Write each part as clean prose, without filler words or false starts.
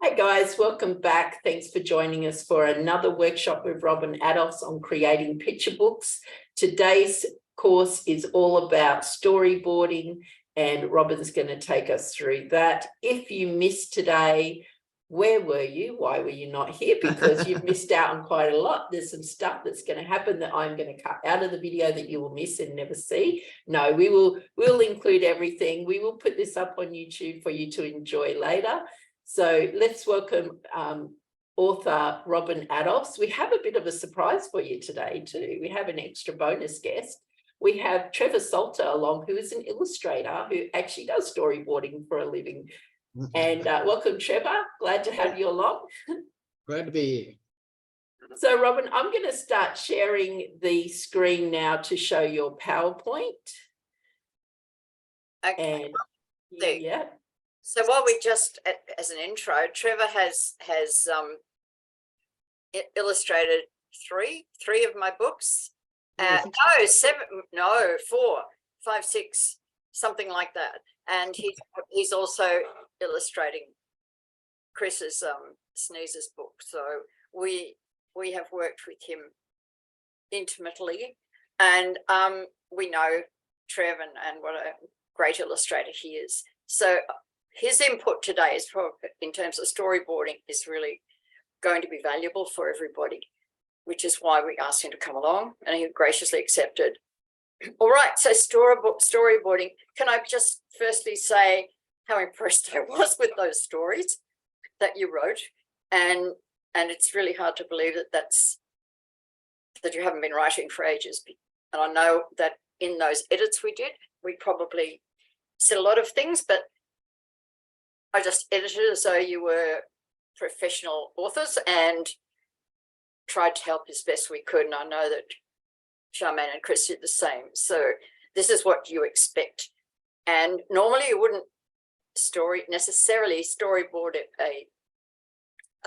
Hey guys, welcome back. Thanks for joining us for another workshop with Robin Adolphs on creating picture books. Today's course is all about storyboarding, and Robin's going to take us through that. If you missed today, where were you? Why were you not here? Because you've missed out on quite a lot. There's some stuff that's going to happen that I'm going to cut out of the video that you will miss and never see. No, we'll include everything. We will put this up on YouTube for you to enjoy later. So let's welcome author Robin Adolphs. We have a bit of a surprise for you today too. We have an extra bonus guest. We have Trevor Salter along, who is an illustrator who actually does storyboarding for a living. And welcome, Trevor. Glad to have you along. Glad to be here. So, Robin, I'm going to start sharing the screen now to show your PowerPoint. Okay. And yeah. So while we just, as an intro, Trevor has illustrated three of my books. No, 4, 5, 6, something like that. And he's also illustrating Chris's Sneezer's book. So we have worked with him intimately, and we know Trev and what a great illustrator he is. So his input today is probably, in terms of storyboarding, is really going to be valuable for everybody, which is why we asked him to come along, and he graciously accepted. All right, so storyboarding. Can I just firstly say how impressed I was with those stories that you wrote, and it's really hard to believe that you haven't been writing for ages. And I know that in those edits we did, we probably said a lot of things, but I just edited as though you were professional authors and tried to help as best we could. And I know that Charmaine and Chris did the same. So this is what you expect. And normally you wouldn't necessarily storyboard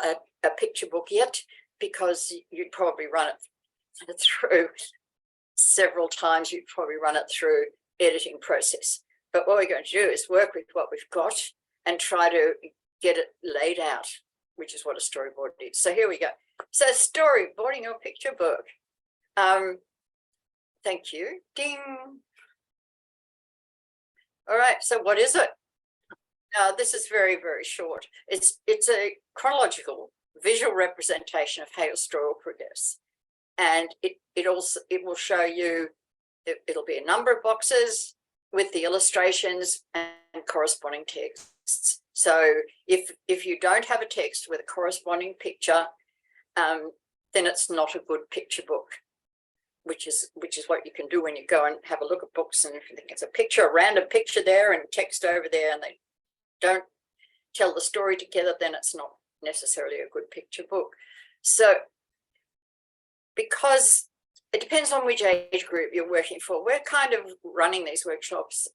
a picture book yet, because you'd probably run it through several times. You'd probably run it through editing process. But what we're going to do is work with what we've got and try to get it laid out, which is what a storyboard is. So here we go. So storyboarding your picture book. Thank you. Ding. All right, so what is it? This is very, very short. It's a chronological visual representation of how your story will progress. And it will show you, it'll be a number of boxes with the illustrations and corresponding texts. So if you don't have a text with a corresponding picture, then it's not a good picture book, which is what you can do when you go and have a look at books, and if you think it's a picture, a random picture there and text over there, and they don't tell the story together, then it's not necessarily a good picture book. So because it depends on which age group you're working for, we're kind of running these workshops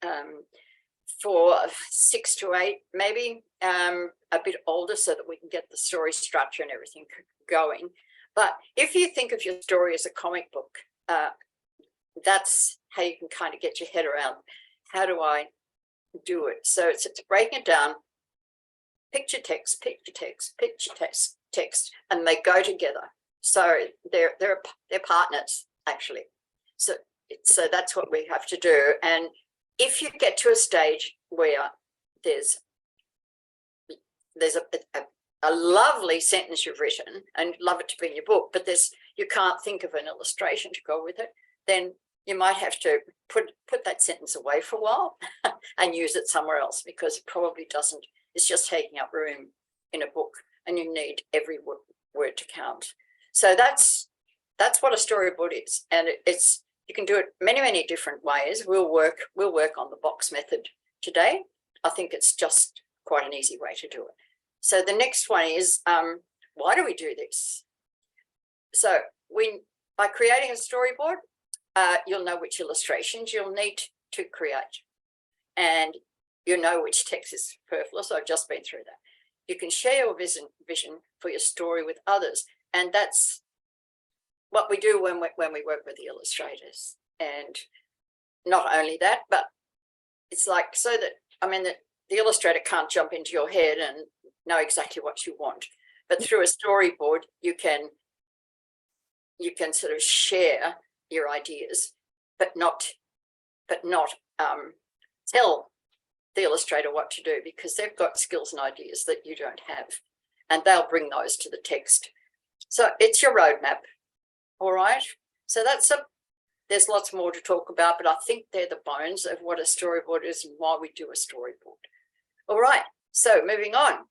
for 6 to 8, maybe a bit older, so that we can get the story structure and everything going. But if you think of your story as a comic book, that's how you can kind of get your head around, how do I do it? So it's breaking it down, picture text, picture text, picture text, and they go together. So they're partners, actually. So that's what we have to do. And if you get to a stage where there's a lovely sentence you've written and you'd love it to be in your book, but you can't think of an illustration to go with it, then you might have to put that sentence away for a while and use it somewhere else, because it probably doesn't, it's just taking up room in a book, and you need every word to count. So that's what a storyboard is, and you can do it many different ways. We'll work on the box method today. I think it's just quite an easy way to do it. So the next one is, why do we do this? So by creating a storyboard, you'll know which illustrations you'll need to create, and you know which text is superfluous. I've just been through that. You can share your vision for your story with others, and that's what we do when we work with the illustrators. And not only that, but it's like, so that, I mean, the illustrator can't jump into your head and know exactly what you want. But through a storyboard, you can sort of share your ideas, but not tell the illustrator what to do, because they've got skills and ideas that you don't have, and they'll bring those to the text. So it's your roadmap. All right. So there's lots more to talk about, but I think they're the bones of what a storyboard is and why we do a storyboard. All right. So moving on.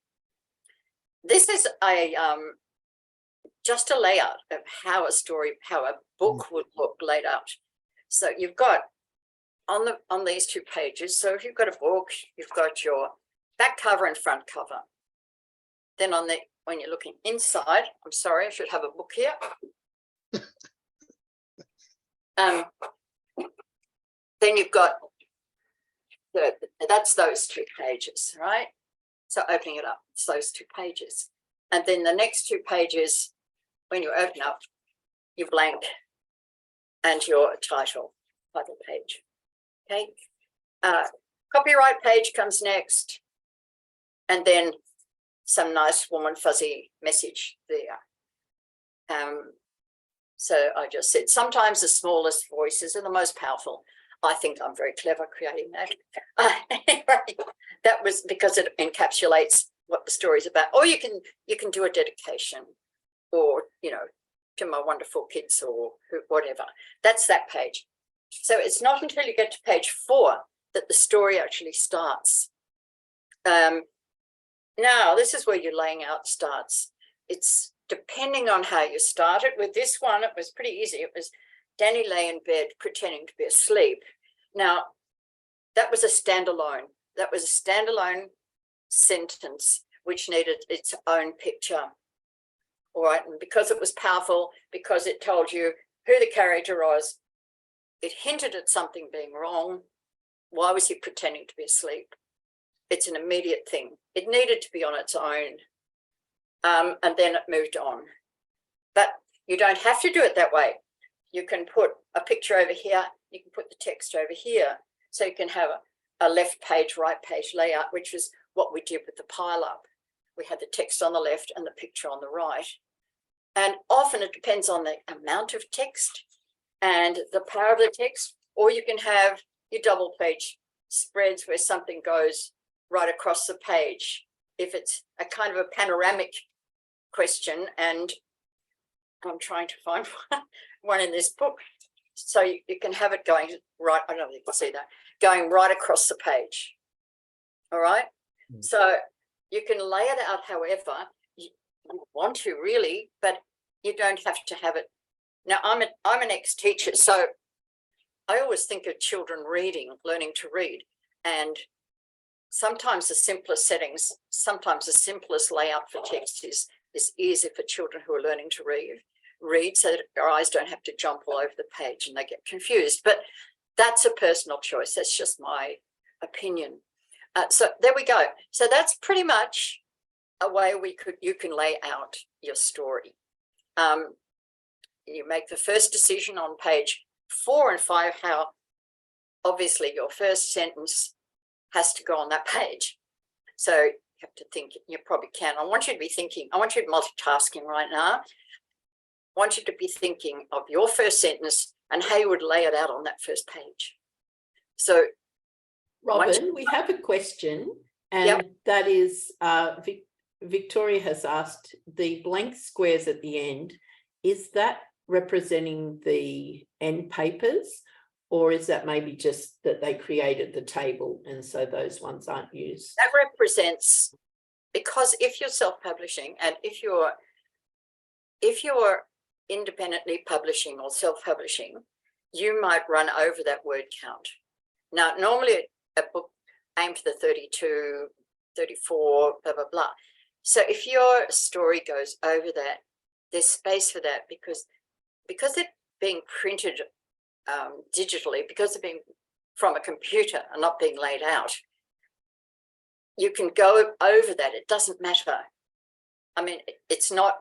This is just a layout of how a book would look laid out. So you've got on these two pages. So if you've got a book, you've got your back cover and front cover. Then when you're looking inside, I'm sorry, I should have a book here. Then you've got that's those two pages, right? So opening it up, it's those two pages. And then the next two pages, when you open up, your blank and your title page. Okay. Copyright page comes next. And then some nice warm and fuzzy message there. So I just said, sometimes the smallest voices are the most powerful. I think I'm very clever creating that. Anyway, that was because it encapsulates what the story's about. Or you can do a dedication, or to my wonderful kids, or whatever. That's that page. So it's not until you get to page 4 that the story actually starts. Now this is where your laying out starts. It's depending on how you started. With this one, it was pretty easy. It was Danny lay in bed pretending to be asleep. Now, that was a standalone. That was a standalone sentence which needed its own picture. All right, and because it was powerful, because it told you who the character was, it hinted at something being wrong. Why was he pretending to be asleep? It's an immediate thing. It needed to be on its own. And then it moved on. But you don't have to do it that way. You can put a picture over here. You can put the text over here. So you can have a left page, right page layout, which is what we did with the pile up. We had the text on the left and the picture on the right. And often it depends on the amount of text and the power of the text, or you can have your double page spreads where something goes right across the page. If it's a kind of a panoramic question, and I'm trying to find one in this book, so you can have it going right, I don't know if you can see that, going right across the page. All right. So you can lay it out however you want to, really, but you don't have to have it. Now, I'm an ex-teacher, so I always think of children learning to read, and sometimes the simplest settings, sometimes the simplest layout for text is easy for children who are learning to read, so that their eyes don't have to jump all over the page and they get confused. But that's a personal choice. That's just my opinion. So there we go. So that's pretty much a way you can lay out your story. You make the first decision on page 4 and 5, how obviously your first sentence has to go on that page. So you have to think, you probably can. I want you to be thinking, I want you to be multitasking right now. I want you to be thinking of your first sentence and how you would lay it out on that first page. So Robin, we have a question, and that is Victoria has asked, the blank squares at the end, is that representing the end papers, or is that maybe just that they created the table and so those ones aren't used? That represents, because if you're self-publishing and if you're independently publishing or self-publishing, you might run over that word count. Now, normally a book aimed for the 32, 34, blah, blah, blah. So if your story goes over that, there's space for that, because they're being printed digitally, because they're being from a computer and not being laid out, you can go over that. It doesn't matter. I mean, it's not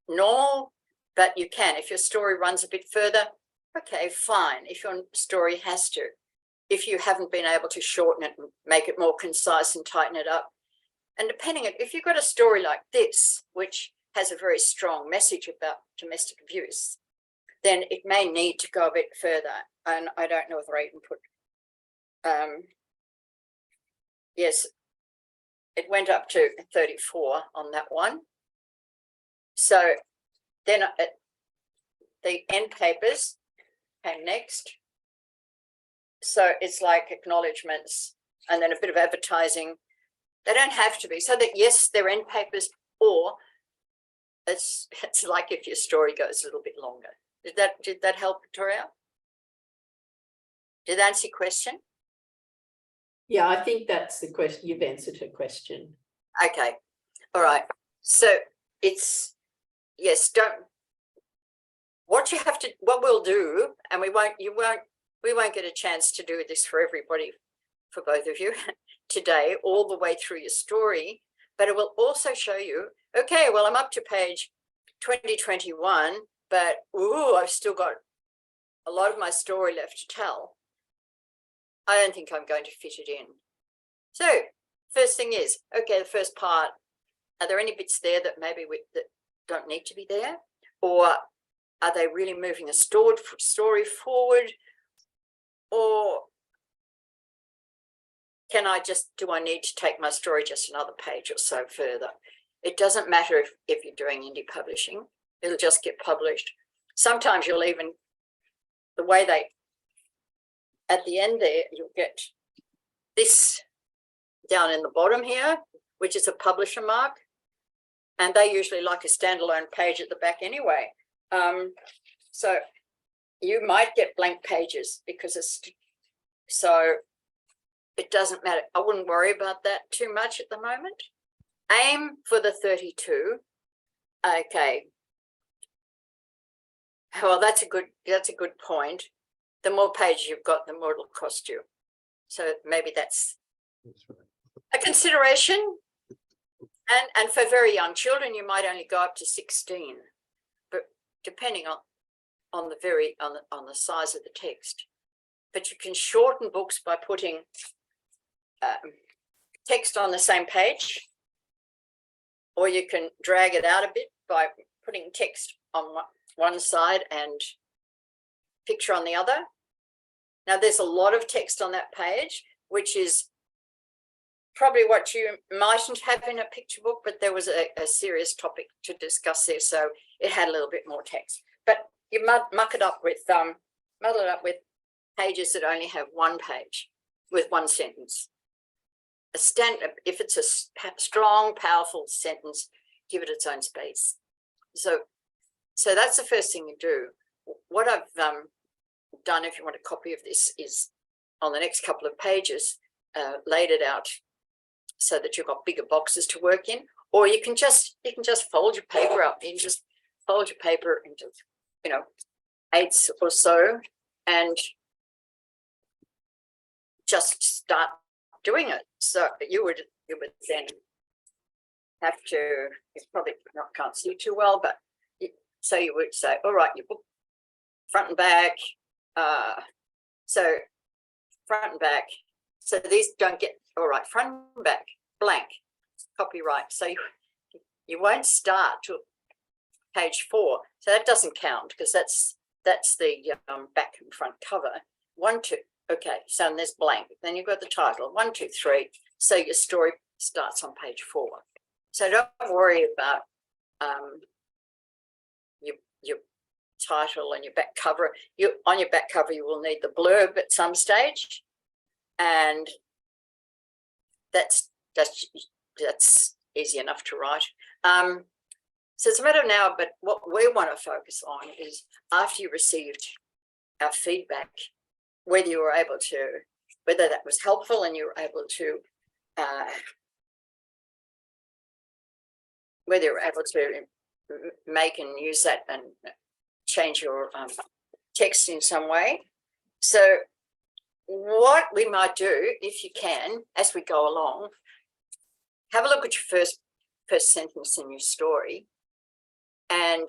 normal, but you can. If your story runs a bit further, okay, fine. If your story has to, if you haven't been able to shorten it and make it more concise and tighten it up, And depending on, if you've got a story like this, which has a very strong message about domestic abuse, then it may need to go a bit further. And I don't know whether I even put, yes, it went up to 34 on that one. So then the end papers came next. So it's like acknowledgements and then a bit of advertising. They don't have to be, so that yes, they're end papers, or it's like if your story goes a little bit longer. Did that help, Victoria? Did that answer your question? Yeah, I think that's the question. You've answered her question. Okay. All right. So it's, yes, what we'll do, and we won't get a chance to do this for everybody, for both of you today, all the way through your story, but it will also show you, okay, well, I'm up to page 2021, but I've still got a lot of my story left to tell. I don't think I'm going to fit it in. So first thing is, okay, the first part, are there any bits there that maybe that don't need to be there? Or are they really moving a story forward? Or do I need to take my story just another page or so further? It doesn't matter if you're doing indie publishing, it'll just get published. Sometimes you'll even, the way at the end there, you'll get this down in the bottom here, which is a publisher mark. And they usually like a standalone page at the back anyway. So you might get blank pages because so it doesn't matter. I wouldn't worry about that too much at the moment. Aim for the 32. Okay. Well, that's a good point. The more pages you've got, the more it'll cost you. So maybe that's a consideration. And for very young children, you might only go up to 16, but depending on the size of the text. But you can shorten books by putting text on the same page, or you can drag it out a bit by putting text on one side and picture on the other. Now, there's a lot of text on that page, which is probably what you mightn't have in a picture book, but there was a serious topic to discuss there, so it had a little bit more text. But you muddle it up with pages that only have one page with one sentence. If it's a strong, powerful sentence, give it its own space. So that's the first thing you do. What I've done, if you want a copy of this, is on the next couple of pages, laid it out so that you've got bigger boxes to work in, or you can just fold your paper up. You can just fold your paper into, 8s or so, and just start doing it. So you would then have to, it's probably can't see too well, but so you would say, all right, your book front and back. So front and back. So these don't get, all right, front and back, blank, copyright. So you won't start to page 4. So that doesn't count because that's the back and front cover. 1, 2. Okay, so there's blank. Then you've got the title, 1, 2, 3. So your story starts on page 4. So don't worry about your title and your back cover. On your back cover, you will need the blurb at some stage, and that's easy enough to write. So it's a matter now, but what we want to focus on is after you received our feedback, whether that was helpful and you were able to, whether you were able to make and use that and change your text in some way. So what we might do, if you can, as we go along, have a look at your first sentence in your story and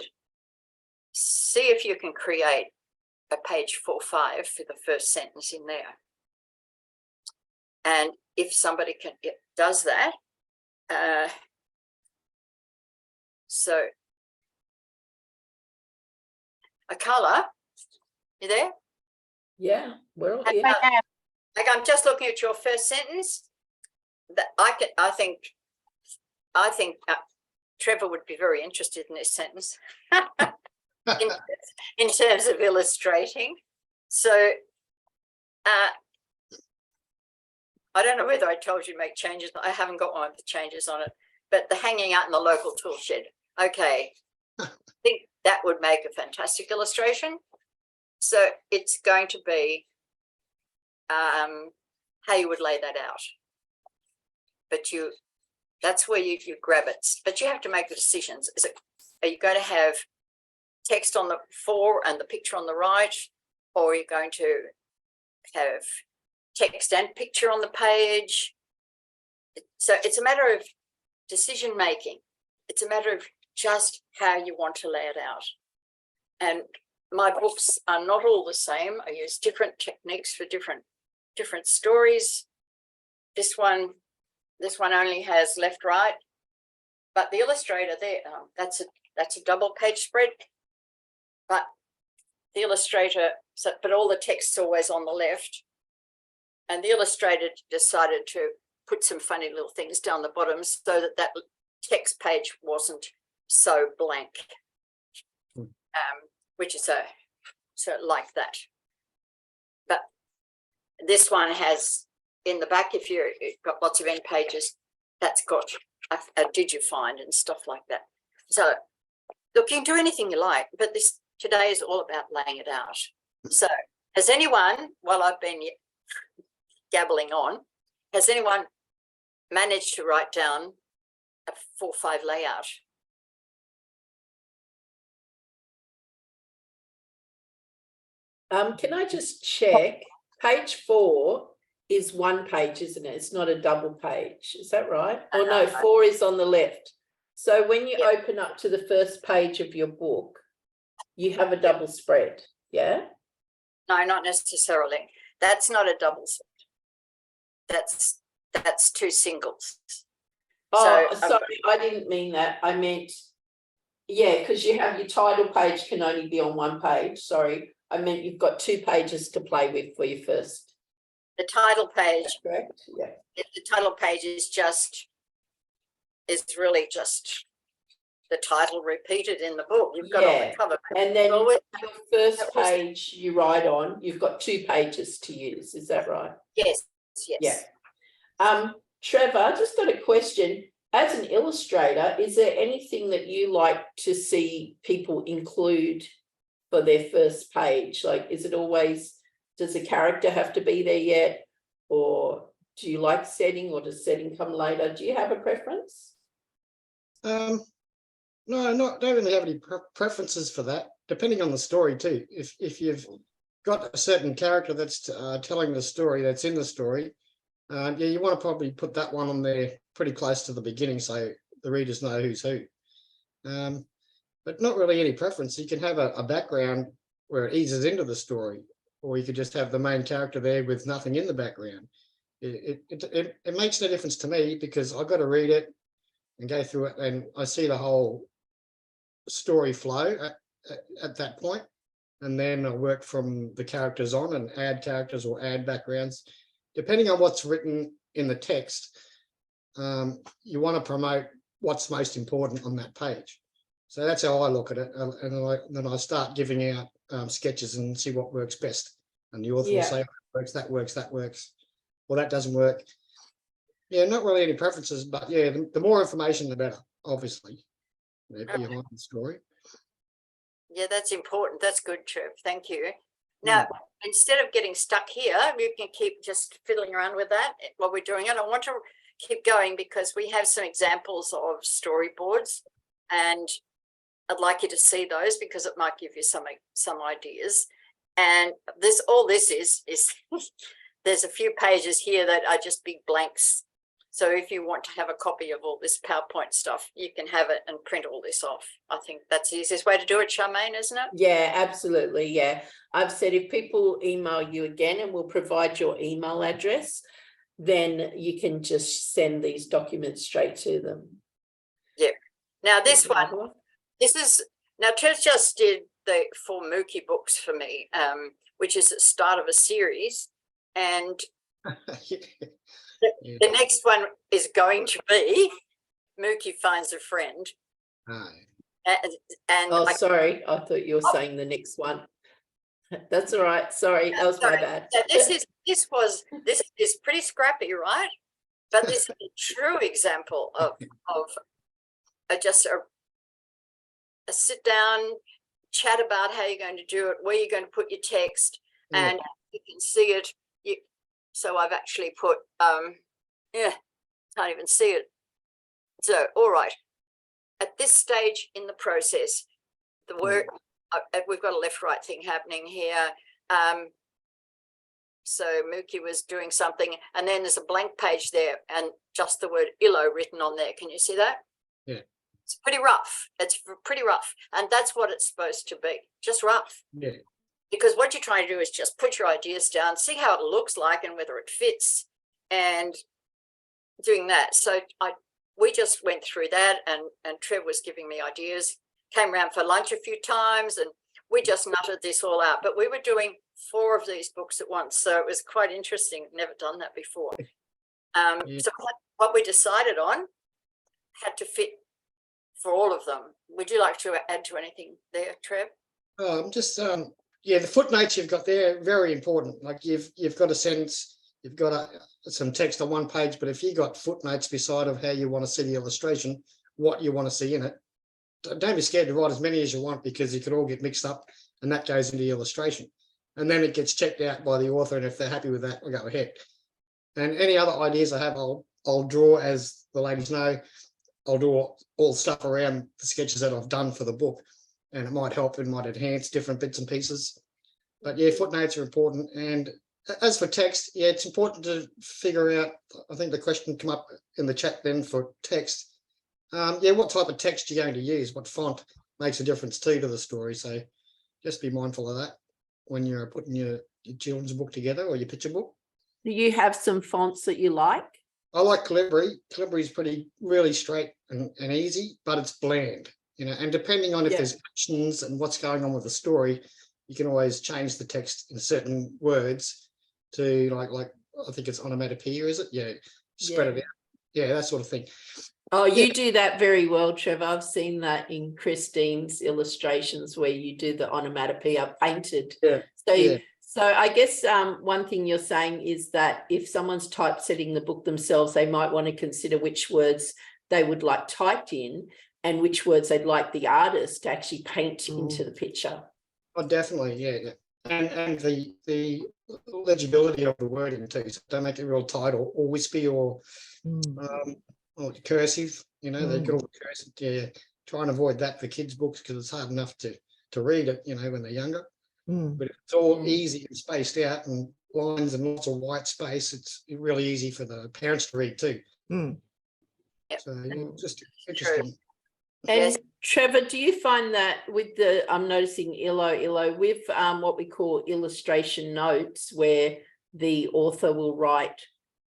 see if you can create a page 4, 5 for the first sentence in there. And if somebody does that, So, Akala, you there? Yeah, we're all Hey, here. Like, I'm just looking at your first sentence. That I think Trevor would be very interested in this sentence in terms of illustrating. So I don't know whether I told you to make changes, but I haven't got one of the changes on it. But the hanging out in the local tool shed. Okay. I think that would make a fantastic illustration. So it's going to be how you would lay that out. But that's where you grab it. But you have to make the decisions. Are you going to have text on the fore and the picture on the right, or are you going to have text and picture on the page? So it's a matter of decision making. It's a matter of just how you want to lay it out. And my books are not all the same. I use different techniques for different stories. This one only has left, right, but the illustrator there, that's a double page spread. But the illustrator, but all the text's always on the left, and the illustrator decided to put some funny little things down the bottom so that text page wasn't so blank, which is so like that. But this one has in the back, if you've got lots of end pages, that's got a digifind and stuff like that. So look, you can do anything you like, but this today is all about laying it out. So has anyone, while I've been gabbling on, has anyone managed to write down a 4-5 layout? Can I just check? Page 4 is one page, isn't it? It's not a double page. Is that right? Oh no, 4 is on the left. So when you open up to the first page of your book, you have a double spread, yeah? No, not necessarily. That's not a double spread. That's 2 singles. Oh, so, sorry, I didn't mean that. I meant, yeah, because you have your title page can only be on one page. Sorry, I meant you've got 2 pages to play with for your first. The title page, correct? Yeah. The title page is really just the title repeated in the book. You've got on the cover. And then your first page you write on, you've got 2 pages to use. Is that right? Yes. Yeah. Trevor, I just got a question. As an illustrator, is there anything that you like to see people include for their first page? Like, is it always, does the character have to be there yet? Or do you like setting, or does setting come later? Do you have a preference? No, don't really have any preferences for that, depending on the story too. If you've got a certain character that's telling the story, that's in the story, you want to probably put that one on there pretty close to the beginning so the readers know who's who. But not really any preference. You can have a background where it eases into the story, or you could just have the main character there with nothing in the background. It makes no difference to me, because I've got to read it and go through it, and I see the whole story flow at that point, and then I work from the characters on and add characters or add backgrounds depending on what's written in the text. You want to promote what's most important on that page. So that's how I look at it, and then I start giving out sketches and see what works best, and the author will say, oh, that works, well, that doesn't work. Not really any preferences, but the more information the better, obviously, behind the story. That's important. That's good, Trev. Thank you. Now, instead of getting stuck here, you can keep just fiddling around with that while we're doing it. I want to keep going because we have some examples of storyboards, and I'd like you to see those because it might give you some ideas. And all this is there's a few pages here that are just big blanks. So if you want to have a copy of all this PowerPoint stuff, you can have it and print all this off. I think that's the easiest way to do it, Charmaine, isn't it? Yeah, absolutely. Yeah. I've said if people email you again, and we'll provide your email address, then you can just send these documents straight to them. Yeah. Now this one, now Trev just did the 4 Mookie books for me, which is the start of a series. And the next one is going to be Mookie Finds a Friend. And oh, sorry, I thought you were saying the next one. That's all right. Sorry, that was my bad. So this is pretty scrappy, right? But this is a true example of just a sit down, chat about how you're going to do it, where you're going to put your text, and you can see it. So I've actually put can't even see it. So all right, at this stage in the process, the work. We've got a left-right thing happening here. So Mookie was doing something, and then there's a blank page there and just the word illo written on there. Can you see that? Yeah. It's pretty rough. It's pretty rough. And that's what it's supposed to be, just rough. Yeah. Because what you're trying to do is just put your ideas down, see how it looks like and whether it fits, and doing that. So we just went through that, and Trev was giving me ideas. Came around for lunch a few times, and we just nutted this all out. But we were doing 4 of these books at once, so it was quite interesting. Never done that before. So what we decided on had to fit for all of them. Would you like to add to anything there, Trev? The footnotes you've got there, very important. Like you've got a sentence, you've got some text on one page, but if you got footnotes beside of how you want to see the illustration, what you want to see in it, don't be scared to write as many as you want, because you could all get mixed up, and that goes into the illustration. And then it gets checked out by the author, and if they're happy with that, we'll go ahead. And any other ideas I have, I'll draw, as the ladies know. I'll draw all stuff around the sketches that I've done for the book, and it might help and might enhance different bits and pieces. But yeah, footnotes are important. And as for text, yeah, it's important to figure out, I think the question come up in the chat then for text. What type of text you're going to use, what font makes a difference to the story. So just be mindful of that when you're putting your children's book together or your picture book. Do you have some fonts that you like? I like Calibri. Calibri is really straight and easy, but it's bland, and depending on if there's actions and what's going on with the story, you can always change the text in certain words to like I think it's onomatopoeia, is it? Yeah, spread it out. Yeah, that sort of thing. Oh, you do that very well, Trevor. I've seen that in Christine's illustrations where you do the onomatopoeia painted. Yeah. So I guess one thing you're saying is that if someone's typesetting the book themselves, they might want to consider which words they would like typed in and which words they'd like the artist to actually paint into the picture. Oh, definitely, yeah. And the legibility of the wording too. So don't make it real tight or wispy or cursive. They get all the cursive. Yeah, try and avoid that for kids' books, because it's hard enough to read it, when they're younger. But if it's all easy and spaced out and lines and lots of white space, it's really easy for the parents to read too. So just interesting. And Trevor, do you find that with I'm noticing illo with what we call illustration notes, where the author will write,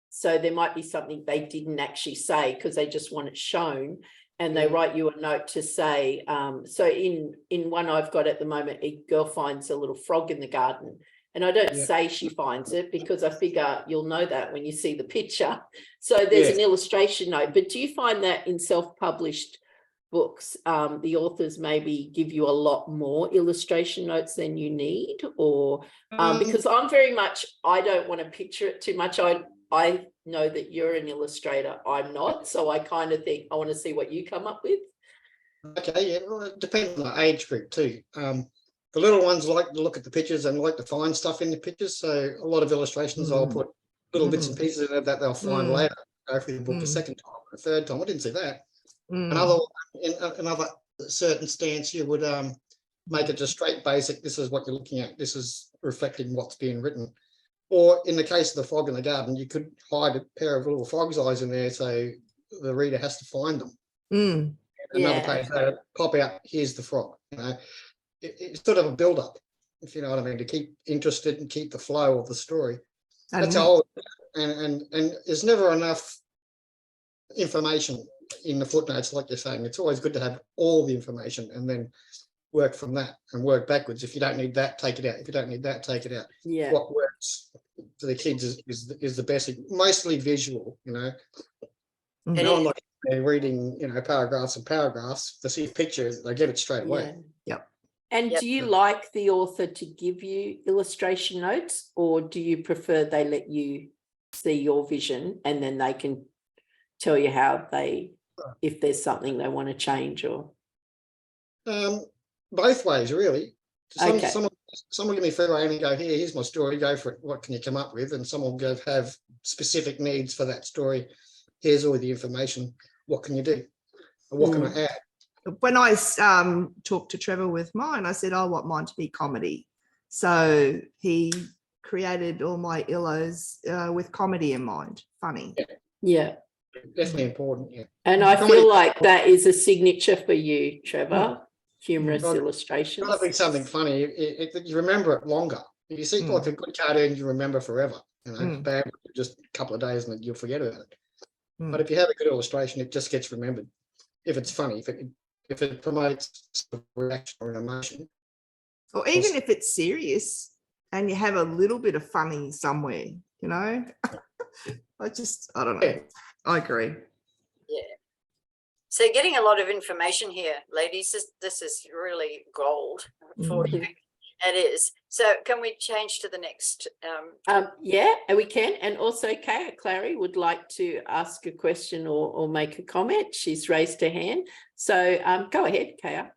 so there might be something they didn't actually say because they just want it shown, and they write you a note to say, so in one I've got at the moment, a girl finds a little frog in the garden, and I don't say she finds it because I figure you'll know that when you see the picture. So there's an illustration note. But do you find that in self-published books, the authors maybe give you a lot more illustration notes than you need, or because I'm very much, I don't want to picture it too much. I know that you're an illustrator, I'm not, so I kind of think I want to see what you come up with. Okay, well, it depends on the age group too. The little ones like to look at the pictures and like to find stuff in the pictures, so a lot of illustrations I'll put little bits and pieces in it that they'll find later, go through the book a second time, a third time. I didn't see that. Another certain stance, you would make it just straight basic. This is what you're looking at. This is reflecting what's being written. Or in the case of the frog in the garden, you could hide a pair of little frog's eyes in there, so the reader has to find them. Another page, pop out, here's the frog. It's sort of a build-up, if you know what I mean, to keep interested and keep the flow of the story. That's how and there's never enough information in the footnotes, like you're saying. It's always good to have all the information and then work from that and work backwards. If you don't need that, take it out. If you don't need that, take it out. Yeah. What works for the kids is the basic, mostly visual, you know. And No one like reading, you know, paragraphs and paragraphs. To see pictures, they get it straight away. Yep. And Yep. do you like the author to give you illustration notes, or do you prefer they let you see your vision and then they can tell you how they, if there's something they want to change? Or Both ways, really. Okay. Someone give me free rein and go, here's my story, go for it. What can you come up with? And someone will go have specific needs for that story. Here's all the information. What can you do? And what can I add? When I talked to Trevor with mine, I said, I want mine to be comedy. So he created all my illos with comedy in mind, funny. Yeah. Definitely important, yeah. And I Comedy- feel like that is a signature for you, Trevor. Humorous Well, illustrations. Gotta be something funny. You remember it longer. If you see like a good cartoon, you remember forever. You know, bad just a couple of days and you'll forget about it. But if you have a good illustration, it just gets remembered. If it's funny, if it promotes sort of reaction or emotion. Or even if it's serious and you have a little bit of funny somewhere, you know. I don't know. Yeah. I agree. Yeah. So getting a lot of information here, ladies. This is really gold for you. It is. So can we change to the next? Yeah, and we can. And also Kaya Clary would like to ask a question or make a comment. She's raised her hand. So go ahead, Kaya.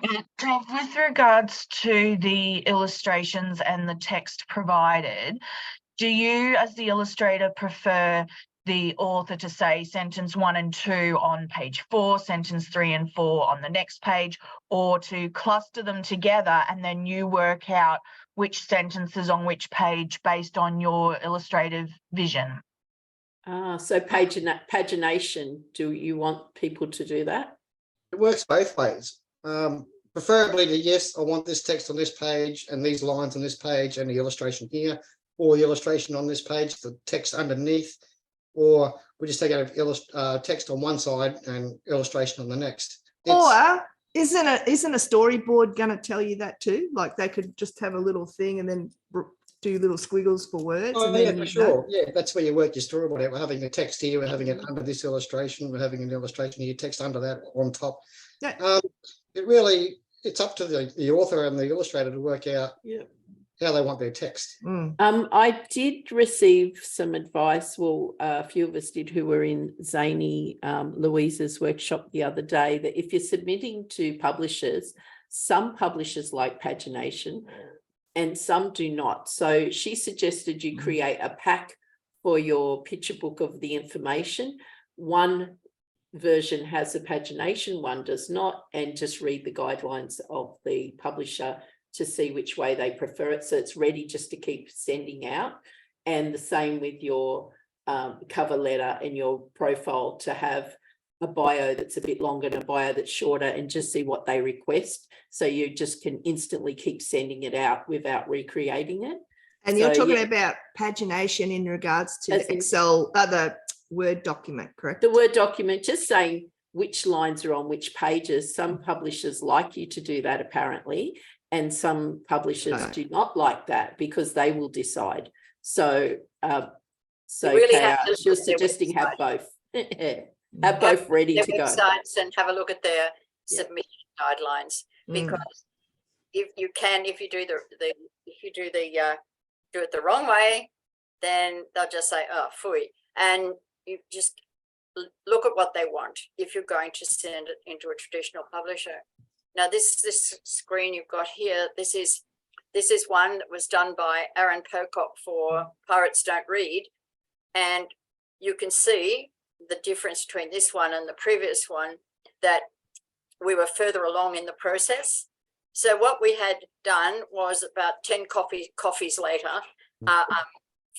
With regards to the illustrations and the text provided, do you, as the illustrator, prefer the author to say sentence 1 and 2 on page 4, sentence 3 and 4 on the next page, or to cluster them together and then you work out which sentences on which page based on your illustrative vision? So pagination, do you want people to do that? It works both ways. Preferably to, yes, I want this text on this page and these lines on this page and the illustration here, or the illustration on this page, the text underneath, or we just take out text on one side and illustration on the next. Or isn't a storyboard going to tell you that too? Like they could just have a little thing and then do little squiggles for words. Oh, and yeah, then, for sure. Yeah, that's where you work your storyboard out. We're having the text here, we're having it under this illustration, we're having an illustration here, text under that on top. Yeah. It's up to the author and the illustrator to work out how they want their text. I did receive some advice. Well, a few of us did who were in Zany Louise's workshop the other day, that if you're submitting to publishers, some publishers like pagination and some do not. So she suggested you create a pack for your picture book of the information. One version has a pagination, one does not, and just read the guidelines of the publisher to see which way they prefer it. So it's ready just to keep sending out. And the same with your cover letter and your profile, to have a bio that's a bit longer and a bio that's shorter, and just see what they request. So you just can instantly keep sending it out without recreating it. And you're talking about pagination in regards to the Excel, the Word document, correct? The Word document, just saying which lines are on which pages. Some publishers like you to do that, apparently, and some publishers do not like that because they will decide. So, really you're suggesting have both, have both ready to go. Websites and have a look at their submission guidelines, because if you do it the wrong way, then they'll just say, oh, phooey. And you just look at what they want if you're going to send it into a traditional publisher. Now, this screen you've got here, this is one that was done by Aaron Pocock for Pirates Don't Read, and you can see the difference between this one and the previous one, that we were further along in the process. So what we had done was about 10 coffees later,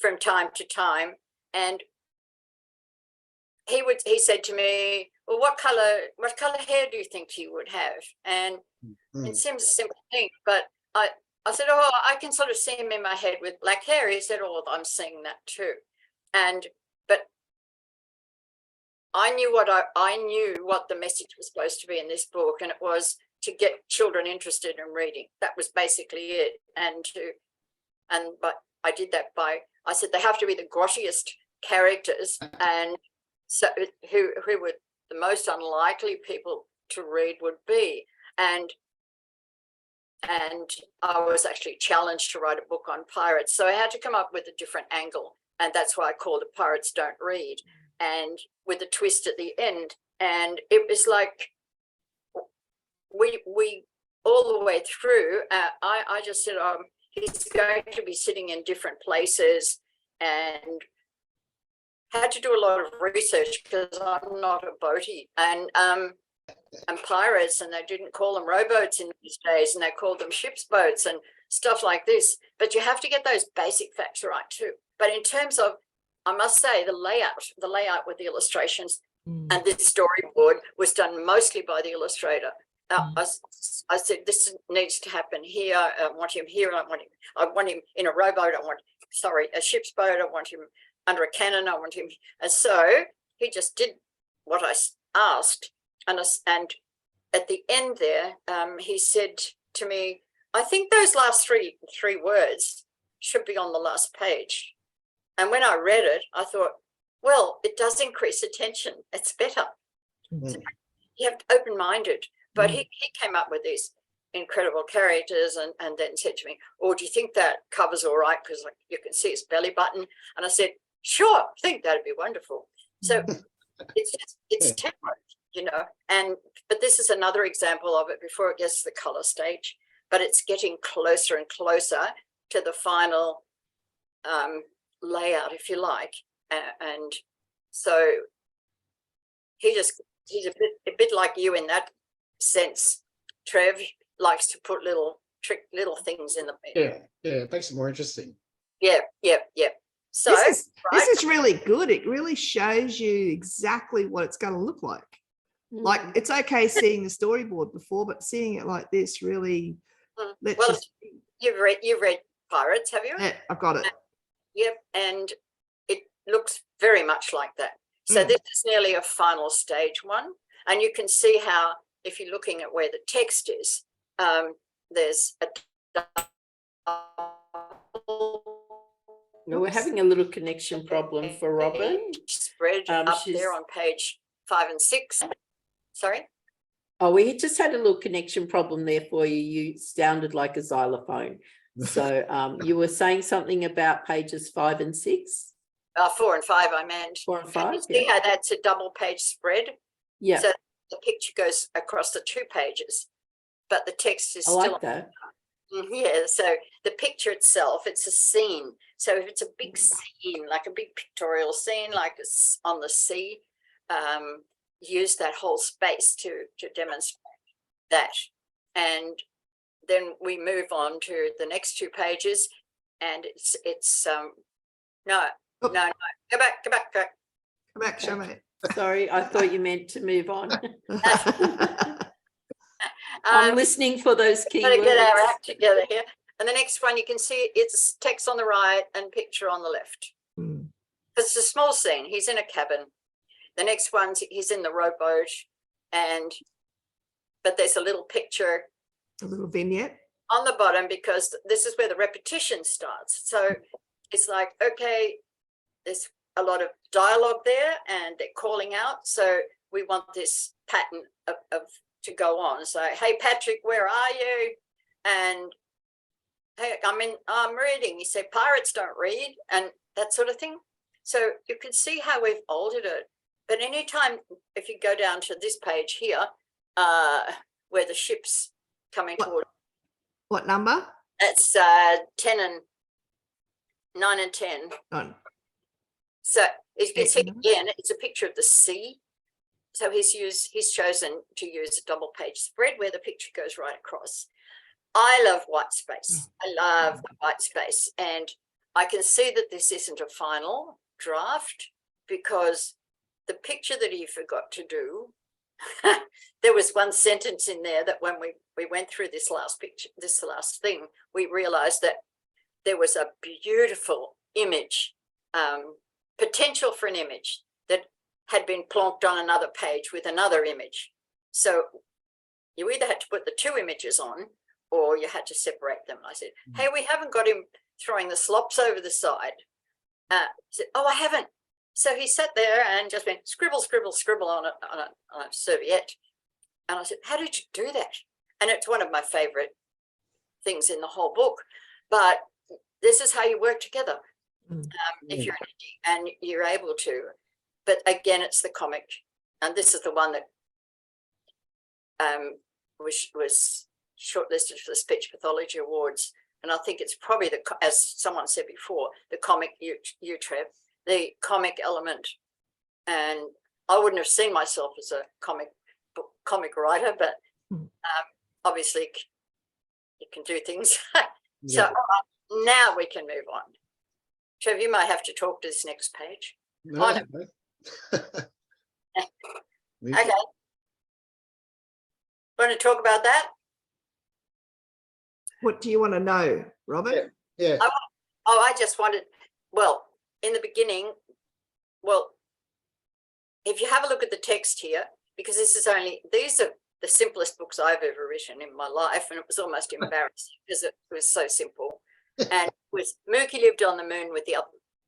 from time to time, and he said to me, well, what color hair do you think he would have? And it seems a simple thing, but I said, oh, I can sort of see him in my head with black hair. He said, oh, I'm seeing that too. But I knew what the message was supposed to be in this book, and it was to get children interested in reading. That was basically it. But I did that I said they have to be the grottiest characters, and so who would the most unlikely people to read would be. And I was actually challenged to write a book on pirates. So I had to come up with a different angle. And that's why I called it Pirates Don't Read, and with a twist at the end. And it was like, we all the way through, I just said, he's going to be sitting in different places, and had to do a lot of research because I'm not a boatie. And pirates, and they didn't call them rowboats in these days, and they called them ship's boats and stuff like this. But you have to get those basic facts right too. But in terms of, I must say, the layout with the illustrations and this storyboard was done mostly by the illustrator. I said, this needs to happen here. I want him here. I want him in a rowboat. A ship's boat. I want him under a cannon. I want him. And so he just did what I asked. And at the end there, he said to me, I think those last three words should be on the last page. And when I read it, I thought, well, it does increase attention. It's better. So you have to open-minded. But he came up with these incredible characters and then said to me, oh, do you think that cover's all right? Because you can see his belly button. And I said, sure, I think that'd be wonderful. So it's temperate, but this is another example of it before it gets to the color stage. But it's getting closer and closer to the final layout, if you like. And so he's a bit like you in that sense. Trev likes to put little things in the Yeah, it makes it more interesting. Yeah. So this is really good. It really shows you exactly what it's going to look like. Like, it's okay seeing the storyboard before, but seeing it like this really lets you. You've read Pirates, have you? Yeah, I've got it. Yep, and it looks very much like that. So this is nearly a final stage one, and you can see how, if you're looking at where the text is, there's a we're having a little connection problem for Robin. Spread up there on page 5 and 6. Sorry? Oh, we just had a little connection problem there for you. You sounded like a xylophone. So you were saying something about pages 5 and 6? 4 and 5, I meant. 4 and 5. You see how that's a double page spread? Yeah. So the picture goes across the 2 pages, but the text is I still. like that. Yeah, so the picture itself, it's a scene. So if it's a big scene, like a big pictorial scene, like it's on the sea, use that whole space to demonstrate that. And then we move on to the next 2 pages, and it's no, go back, show me. Sorry, I thought you meant to move on. I'm listening for those key words. Get our act together here. And the next one, you can see it's text on the right and picture on the left. Because it's a small scene. He's in a cabin. The next one, he's in the rowboat, but there's a little picture, a little vignette on the bottom, because this is where the repetition starts. So it's like, okay, there's a lot of dialogue there, and they're calling out. So we want this pattern of to go on. So, hey, Patrick, where are you? And hey, I'm reading. You say, pirates don't read, and that sort of thing. So you can see how we've altered it. But anytime, if you go down to this page here, where the ship's coming toward. What number? It's 9 and 10. Oh. So as you can see again, it's a picture of the sea. So he's chosen to use a double page spread where the picture goes right across. I love white space. I love the white space. And I can see that this isn't a final draft, because the picture that he forgot to do there was one sentence in there that when we went through this last thing, we realized that there was a beautiful image, potential for an image that had been plonked on another page with another image. So you either had to put the two images on or you had to separate them. I said, hey, we haven't got him throwing the slops over the side. He said, oh, I haven't. So he sat there and just went scribble, scribble, scribble on a serviette. And I said, how did you do that? And it's one of my favorite things in the whole book. But this is how you work together. If you're an indie and you're able to. But again, it's the comic. And this is the one that was shortlisted for the Speech Pathology Awards. And I think it's probably, as someone said before, the comic, you Trev, the comic element. And I wouldn't have seen myself as a comic writer, but obviously you can do things. So now we can move on. Trev, you might have to talk to this next page. No, Okay. Want to talk about that? What do you want to know, Robert? Yeah. I just wanted, well, in the beginning, well, if you have a look at the text here, because these are the simplest books I've ever written in my life, and it was almost embarrassing because it was so simple. And it was Mookie lived on the moon with the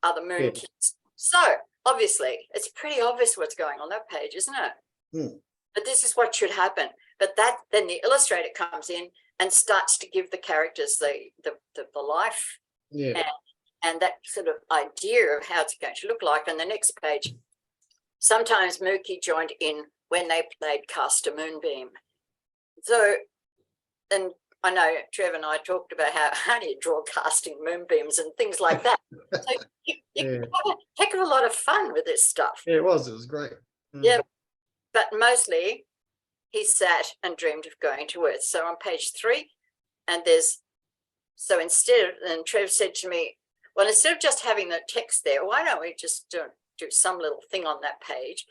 other moon kids. So obviously, it's pretty obvious what's going on that page, isn't it? But this is what should happen. But then the illustrator comes in and starts to give the characters the life and that sort of idea of how it's going to look like. On the next page, sometimes Mookie joined in when they played Cast a Moonbeam. So, and I know Trevor and I talked about how do you draw casting moonbeams and things like that. So you have a heck of a lot of fun with this stuff. Yeah, it was great. Yeah, but mostly he sat and dreamed of going to Earth. So on page 3, and and Trev said to me, well, instead of just having the text there, why don't we just do some little thing on that page?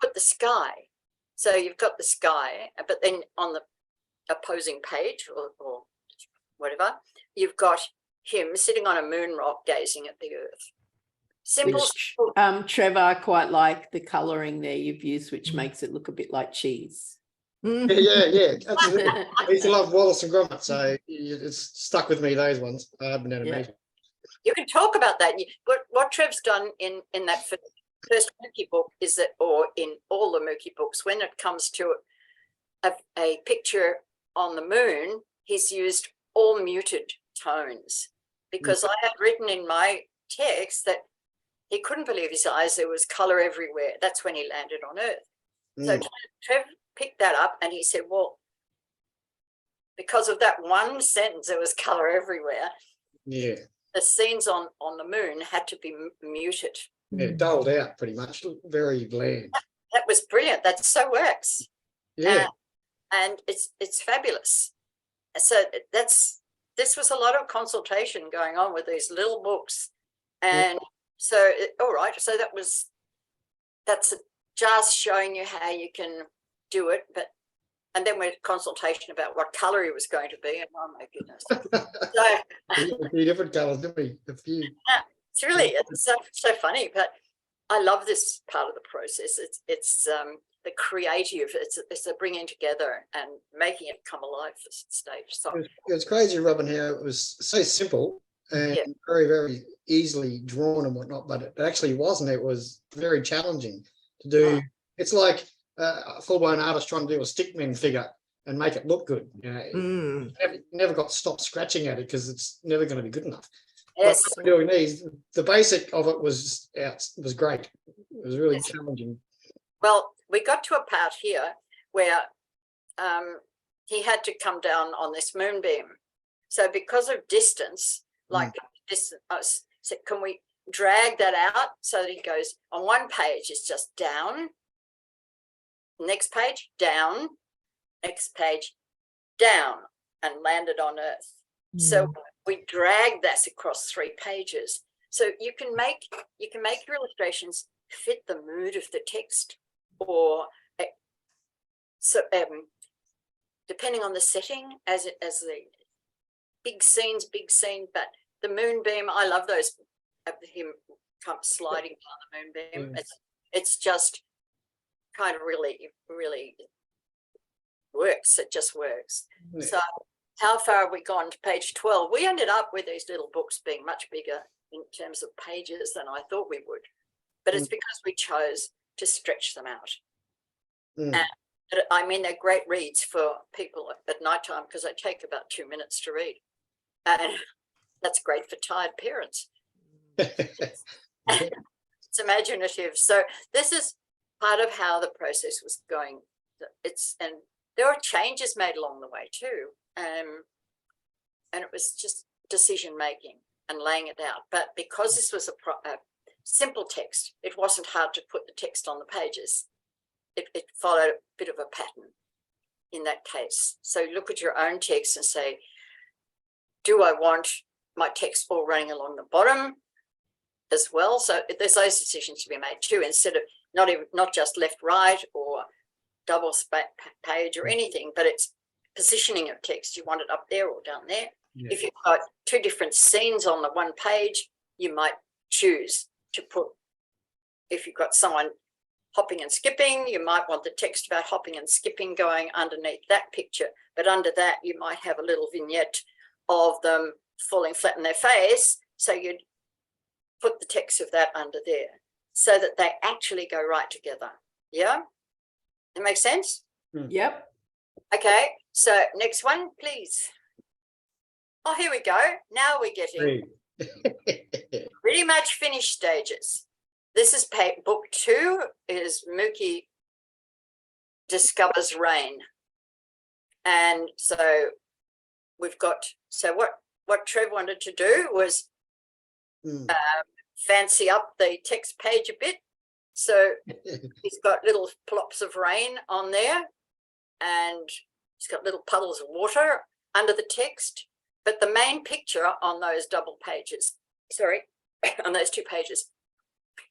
Put the sky. So you've got the sky, but then on the opposing page or whatever, you've got him sitting on a moon rock gazing at the Earth. Simple. Trevor, I quite like the colouring there you've used, which makes it look a bit like cheese. Yeah, absolutely. I used to love Wallace and Gromit, so it's stuck with me, those ones. Urban animation. You can talk about that. What Trev's done in that first Mookie book is that, or in all the Mookie books, when it comes to a picture on the moon, he's used all muted tones, because I had written in my text that he couldn't believe his eyes. There was colour everywhere. That's when he landed on Earth. So Trev picked that up and he said, well, because of that one sentence, there was colour everywhere. Yeah. The scenes on the moon had to be muted. Yeah, dulled out pretty much, very bland. That was brilliant. That so works. Yeah. And it's fabulous. So this was a lot of consultation going on with these little books. And so, all right, so that's just showing you how you can do it. And then with consultation about what colour he was going to be, and oh my goodness. So, a few different colours, didn't we? A few. It's so funny, but I love this part of the process. It's the creative, it's the bringing together and making it come alive for stage. So it was crazy, Robin, how it was so simple and very, very easily drawn and whatnot, but it actually wasn't. It was very challenging to do. It's like a full-blown artist trying to do a stickman figure and make it look good. You know, never got to stop scratching at it because it's never going to be good enough. yes, But doing these, the basic of it was great. It was really challenging. well, we got to a part here where he had to come down on this moonbeam. So because of distance, like distance, I said, can we drag that out so that he goes on one page, it's just down, next page, down, next page, down, and landed on Earth. So we drag that across 3 pages. So you can make your illustrations fit the mood of the text, or so depending on the setting, as the big scene, but the moonbeam, I love those of him come sliding down the moonbeam. It's just kind of really works. It just works. Yeah. So how far have we gone to page 12? We ended up with these little books being much bigger in terms of pages than I thought we would, but it's because we chose to stretch them out. And I mean, they're great reads for people at nighttime because they take about 2 minutes to read, and that's great for tired parents. It's imaginative. So this is part of how the process was going. And there were changes made along the way too, and it was just decision making and laying it out. But because this was a simple text, it wasn't hard to put the text on the pages. It followed a bit of a pattern in that case. So look at your own text and say, do I want my text all running along the bottom as well? So there's those decisions to be made too, instead of not just left, right, or double page or anything, but it's positioning of text. You want it up there or down there. Yeah. If you've got two different scenes on the one page, you might choose to put, if you've got someone hopping and skipping, you might want the text about hopping and skipping going underneath that picture, but under that you might have a little vignette of them falling flat on their face, so you'd put the text of that under there so that they actually go right together. Yeah, that makes sense? Yep. Okay, so next one, please. Oh, here we go. Now we're getting pretty much finished stages. This is book 2 is Mookie Discovers Rain. And so we've got, so what Trev wanted to do was fancy up the text page a bit. So he's got little plops of rain on there, and he's got little puddles of water under the text. But the main picture on those double pages, sorry, on those 2 pages,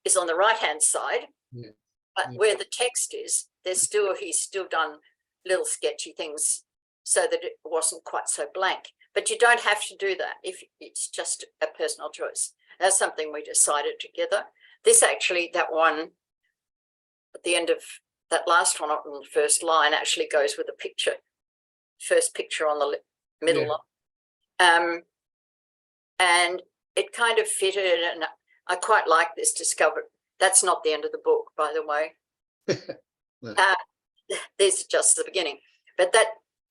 is on the right-hand side. Yeah. But where the text is, he's still done little sketchy things so that it wasn't quite so blank. But you don't have to do that if it's just a personal choice. That's something we decided together. This actually, that one at the end of that last one on the first line actually goes with a picture, first picture on the middle line. And it kind of fitted, and I quite like this discovery. That's not the end of the book, by the way. No. This is just the beginning. But that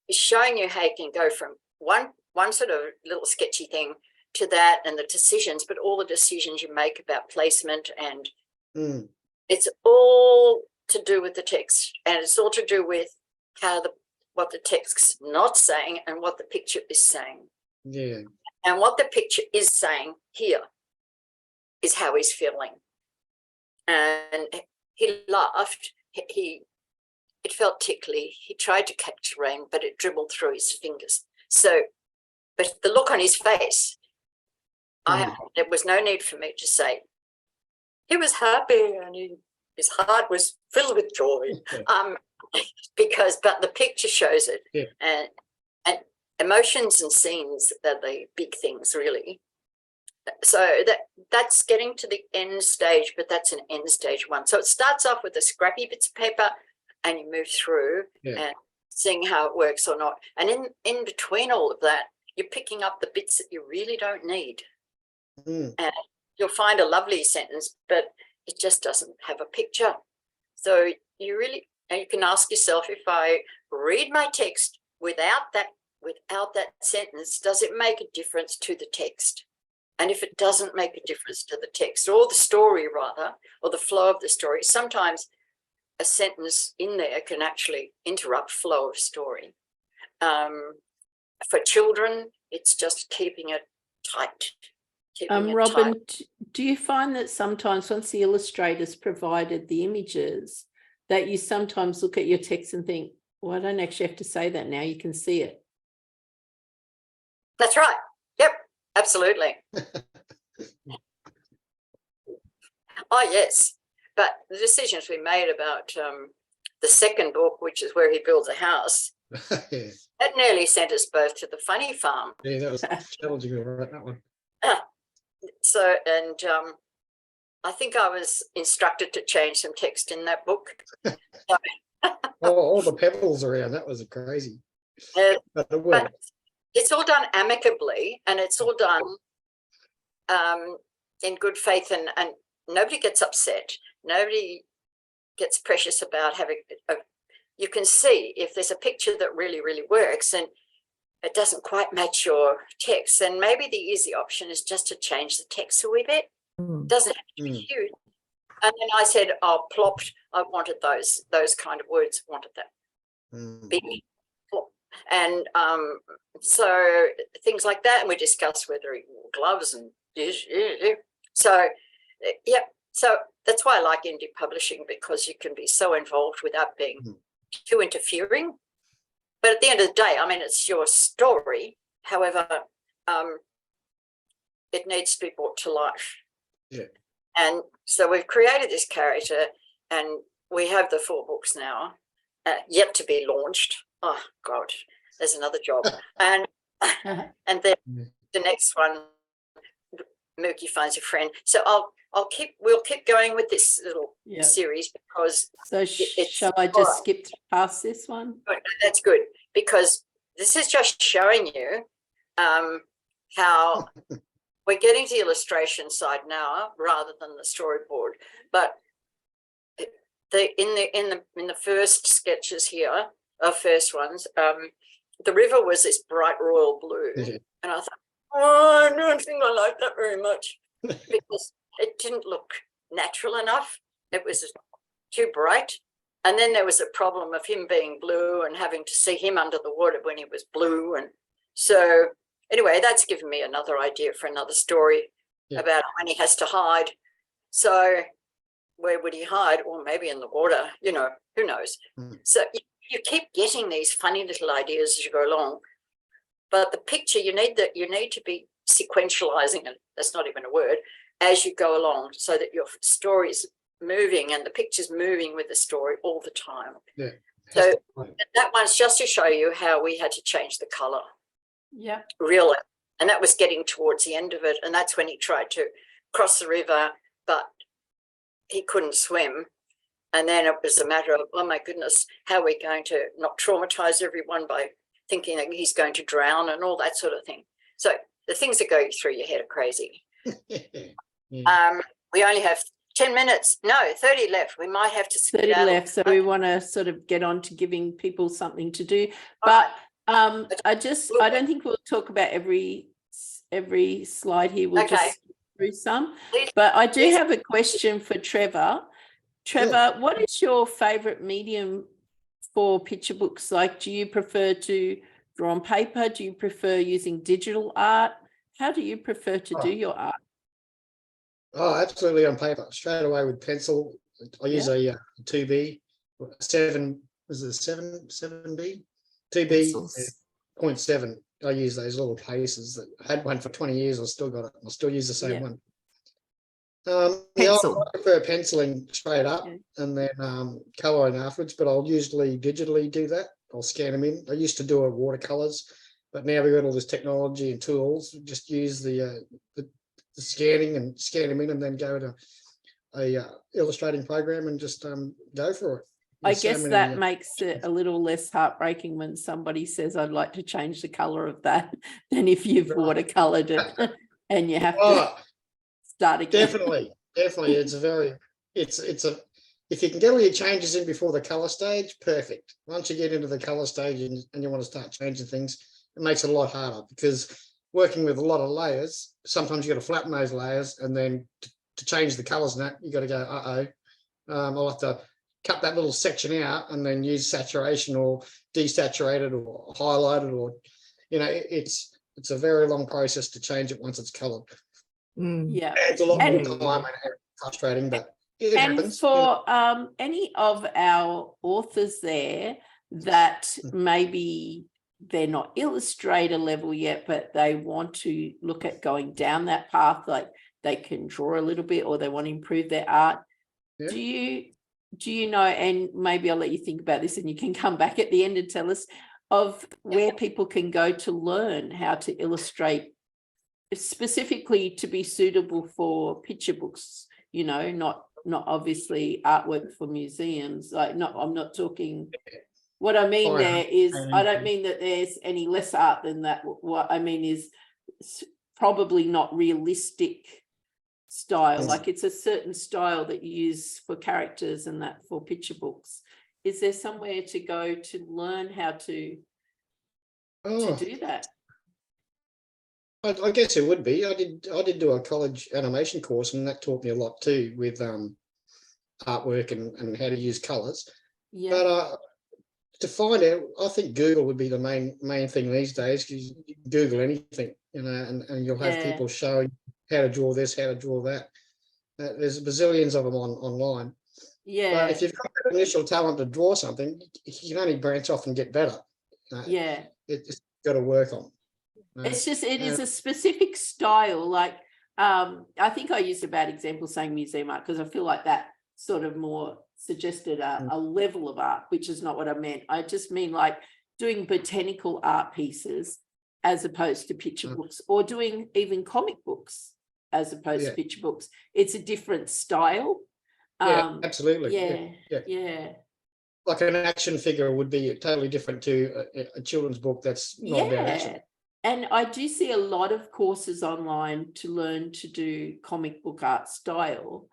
is showing you how you can go from one sort of little sketchy thing to that, and the decisions, but all the decisions you make about placement, and it's all to do with the text, and it's all to do with how what the text's not saying and what the picture is saying. Yeah. And what the picture is saying here is how he's feeling. And he laughed. It felt tickly. He tried to catch rain, but it dribbled through his fingers. So, but the look on his face, there was no need for me to say, he was happy and his heart was filled with joy. But the picture shows it. Yeah. And emotions and scenes are the big things, really. So that's getting to the end stage, but that's an end stage one. So it starts off with the scrappy bits of paper, and you move through and seeing how it works or not. And in between all of that, you're picking up the bits that you really don't need. And you'll find a lovely sentence, but it just doesn't have a picture. So you can ask yourself, if I read my text without that sentence, does it make a difference to the text? And if it doesn't make a difference to the text, or the story rather, or the flow of the story, sometimes a sentence in there can actually interrupt flow of story. For children, it's just keeping it tight. Robin, do you find that sometimes once the illustrators provided the images, that you sometimes look at your text and think, well, I don't actually have to say that now, you can see it? That's right. Yep, absolutely. Oh, yes. But the decisions we made about the second book, which is where he builds a house, Yeah, that nearly sent us both to the funny farm. yeah, that was challenging to write that one. So, and I think I was instructed to change some text in that book. All the pebbles around, that was crazy. Uh, But it but worked. it's all done amicably, and it's all done in good faith, and nobody gets upset. Nobody gets precious about having you can see if there's a picture that really, really works and it doesn't quite match your text, then maybe the easy option is just to change the text a wee bit. It doesn't have to be huge. And then I said, oh, plopped, I wanted those kind of words, wanted that big plop. And so things like that, and we discussed whether he wore gloves and so yeah, so that's why I like indie publishing, because you can be so involved without being too interfering. But at the end of the day, I mean, it's your story. However, it needs to be brought to life. Yeah. And so we've created this character, and we have the 4 books now, yet to be launched. Oh God, there's another job. And then the next one, Mookie finds a friend. So we'll keep going with this little series, because so shall I just skip past this one? That's good, because this is just showing you how we're getting to the illustration side now rather than the storyboard. But in the first sketches here, our first ones, the river was this bright royal blue, and I thought, oh, I don't think I like that very much, because it didn't look natural enough. It was too bright. And then there was a problem of him being blue and having to see him under the water when he was blue. And so anyway, that's given me another idea for another story about when he has to hide. So where would he hide? Or maybe in the water, you know, who knows? So you keep getting these funny little ideas as you go along. But the picture, you need to be sequentializing it. That's not even a word, as you go along, so that your story's moving and the picture's moving with the story all the time. Yeah. So that one's just to show you how we had to change the color. Yeah. Really. And that was getting towards the end of it. And that's when he tried to cross the river, but he couldn't swim. And then it was a matter of, oh my goodness, how are we going to not traumatize everyone by thinking that he's going to drown and all that sort of thing. So the things that go through your head are crazy. We only have 10 minutes, no, 30 left. We might have to 30 left, so we want to sort of get on to giving people something to do. But I don't think we'll talk about every slide here. We'll just through some. But I do have a question for Trevor. Trevor, what is your favourite medium for picture books? Like, do you prefer to draw on paper? Do you prefer using digital art? How do you prefer to do your art? Oh, absolutely on paper. Straight away with pencil. I use a 2B, 7. Was it 7B? 2B 0.7. I use those little cases that I had one for 20 years. I still got it. I still use the same one. I prefer penciling straight up and then colouring afterwards, but I'll usually digitally do that. I'll scan them in. I used to do watercolours, but now we've got all this technology and tools. Just use the scanning and scan them in, and then go to a illustrating program and just go for it. I guess that makes it a little less heartbreaking when somebody says, I'd like to change the colour of that, than if you've watercoloured it and you have to start again. Definitely. If you can get all your changes in before the colour stage, perfect. Once you get into the colour stage and you want to start changing things, it makes it a lot harder, because working with a lot of layers, sometimes you got to flatten those layers, and then to change the colours and that, you got to go, I'll have to cut that little section out and then use saturation or desaturated or highlighted, or it's a very long process to change it once it's coloured. Yeah, it's a lot more time and frustrating, but it happens. For any of our authors there that maybe they're not illustrator level yet, but they want to look at going down that path, like they can draw a little bit or they want to improve their art. Do do you know, and maybe I'll let you think about this and you can come back at the end and tell us of where people can go to learn how to illustrate specifically to be suitable for picture books, you know, not obviously artwork for museums. Like, I'm not talking, what I mean there is, I don't mean that there's any less art than that. What I mean is probably not realistic style. Like, it's a certain style that you use for characters and that for picture books. Is there somewhere to go to learn how to do that? I guess it would be. I did do a college animation course, and that taught me a lot too, with artwork and how to use colors. Yeah. But to find out, I think Google would be the main thing these days, because you can Google anything, you know, and you'll have people showing how to draw this, how to draw that. There's bazillions of them online. Yeah. But if you've got that initial talent to draw something, you can only branch off and get better. It's got to work on. It's just, it is a specific style. Like, I think I used a bad example saying museum art, because I feel like that sort of more suggested a level of art, which is not what I meant. I just mean like doing botanical art pieces as opposed to picture books, or doing even comic books as opposed to picture books. It's a different style. Absolutely. Yeah. Like an action figure would be totally different to a children's book that's not about action. And I do see a lot of courses online to learn to do comic book art style.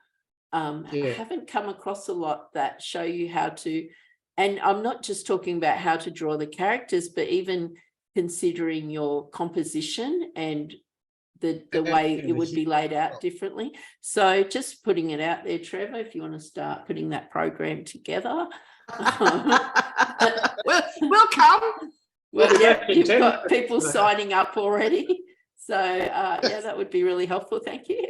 I haven't come across a lot that show you how to, and I'm not just talking about how to draw the characters, but even considering your composition and the way it would be laid out differently. So just putting it out there, Trevor, if you want to start putting that program together. We'll come. Well, yeah, you've got people signing up already. So yeah, that would be really helpful. Thank you.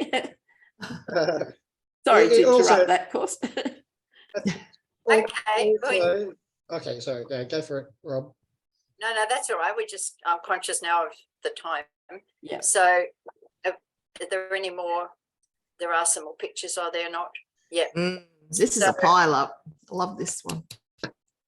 Sorry to interrupt that course. Okay, sorry, go for it, Rob. No, that's all right. I'm conscious now of the time. Yeah. So are there any more? There are some more pictures, are there not? Yeah. This is a pile up. I love this one.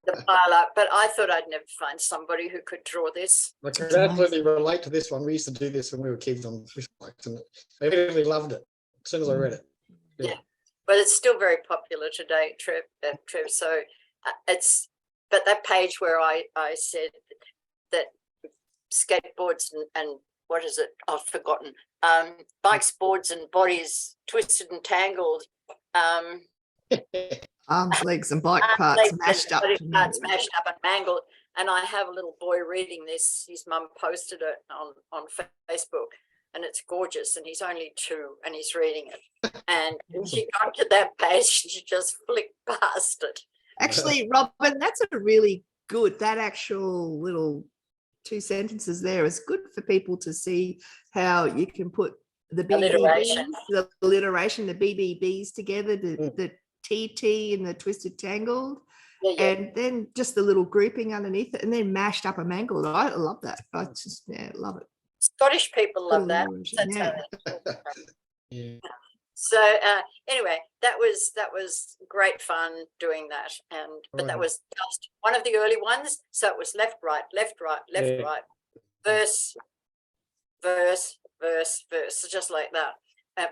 The pile up, but I thought I'd never find somebody who could draw this. I can absolutely relate to this one. We used to do this when we were kids on Wishbox, and I really loved it as soon as I read it. Yeah. But it's still very popular today, Trev. So but that page where I said that skateboards and what is it? I've forgotten. Bikes, boards, and bodies twisted and tangled. Arms, legs, and bike parts mashed up. Parts mashed up and mangled. And I have a little boy reading this. His mum posted it on Facebook, and it's gorgeous. And he's only 2, and he's reading it. And when she got to that page, she just flicked past it. Actually, Robin, that's a really good. That actual little 2 sentences there is good for people to see how you can put the BBBs, the alliteration, the BBBs together, the TT and the twisted tangled, and then just the little grouping underneath it, and then mashed up and mangled. I love that. I just love it. Scottish people love that. So anyway, that was great fun doing that, but that was just one of the early ones. So it was left, right, right, verse, so just like that.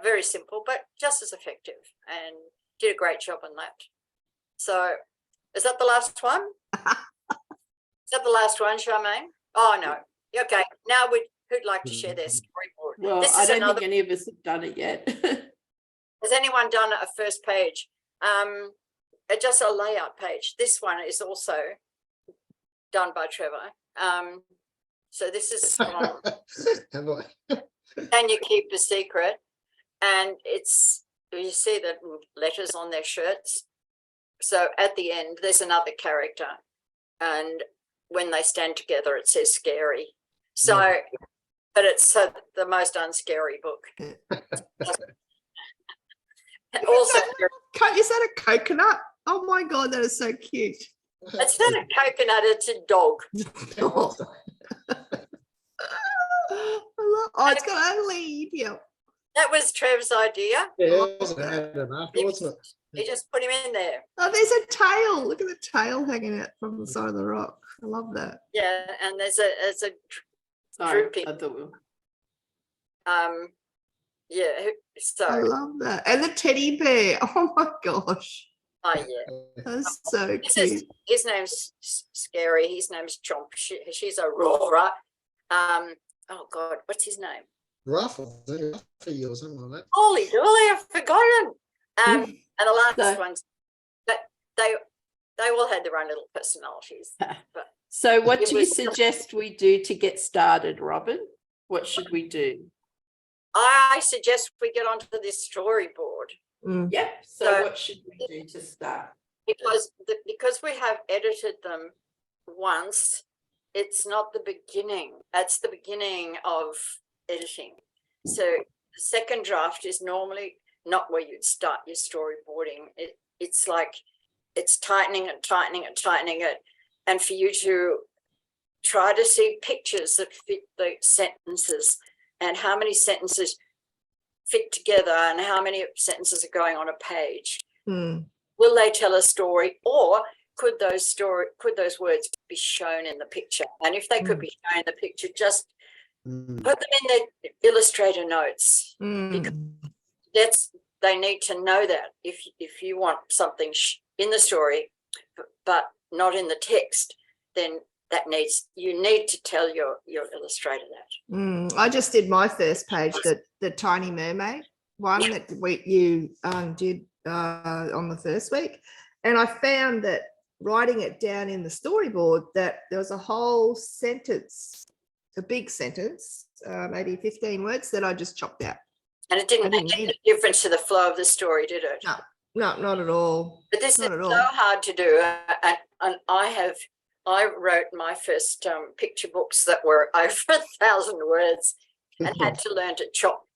Very simple, but just as effective, and did a great job on that. So is that the last one? Is that the last one, Charmaine? Oh no. Okay. Now who'd like to share their storyboard? Well, I don't think any of us have done it yet. Has anyone done a first page? Just a layout page. This one is also done by Trevor. So this is from Can You Keep a Secret? And you see the letters on their shirts. So at the end, there's another character. And when they stand together, it says scary. So, but it's the most unscary book. Also, is that a coconut? Oh my God, that is so cute. It's not a coconut, it's a dog. It's got a lead, yeah. That was Trev's idea. Yeah, it wasn't after, wasn't it? He just put him in there. Oh, there's a tail. Look at the tail hanging out from the side of the rock. I love that. Yeah, and there's a Sorry, drooping. I thought we were- Yeah, I so love that. And the teddy bear. Oh my gosh. oh yeah. That's so cute. His name's Scary. His name's Chomp. She's Aurora. Oh God, what's his name? Ruffle or something like that. Holy dooly, I've forgotten. And the last So- ones, but they all had their own little personalities. But So what It do you was- suggest we do to get started, Robin? What should we do? I suggest we get onto this storyboard Yep. So So- what should we do to start? because we have edited them once. It's not the beginning. That's the beginning of editing. So the second draft is normally not where you'd start your storyboarding. It's like it's tightening and tightening and tightening it, and for you to try to see pictures that fit the sentences and how many sentences fit together and how many sentences are going on a page. Will they tell a story, or could those words be shown in the picture? And if they could be shown in the picture, just Mm. put them in the illustrator notes. Because they need to know that if you want something in the story but not in the text, then you need to tell your illustrator that. I just did my first page, the Tiny Mermaid one that you did on the first week, and I found that writing it down in the storyboard that there was a whole sentence, a big sentence, maybe 15 words that I just chopped out. And it didn't make need a difference to the flow of the story, did it? No, not at all. But this is Not at so all. hard to do, and I wrote my first picture books that were over 1,000 words and had to learn to chop.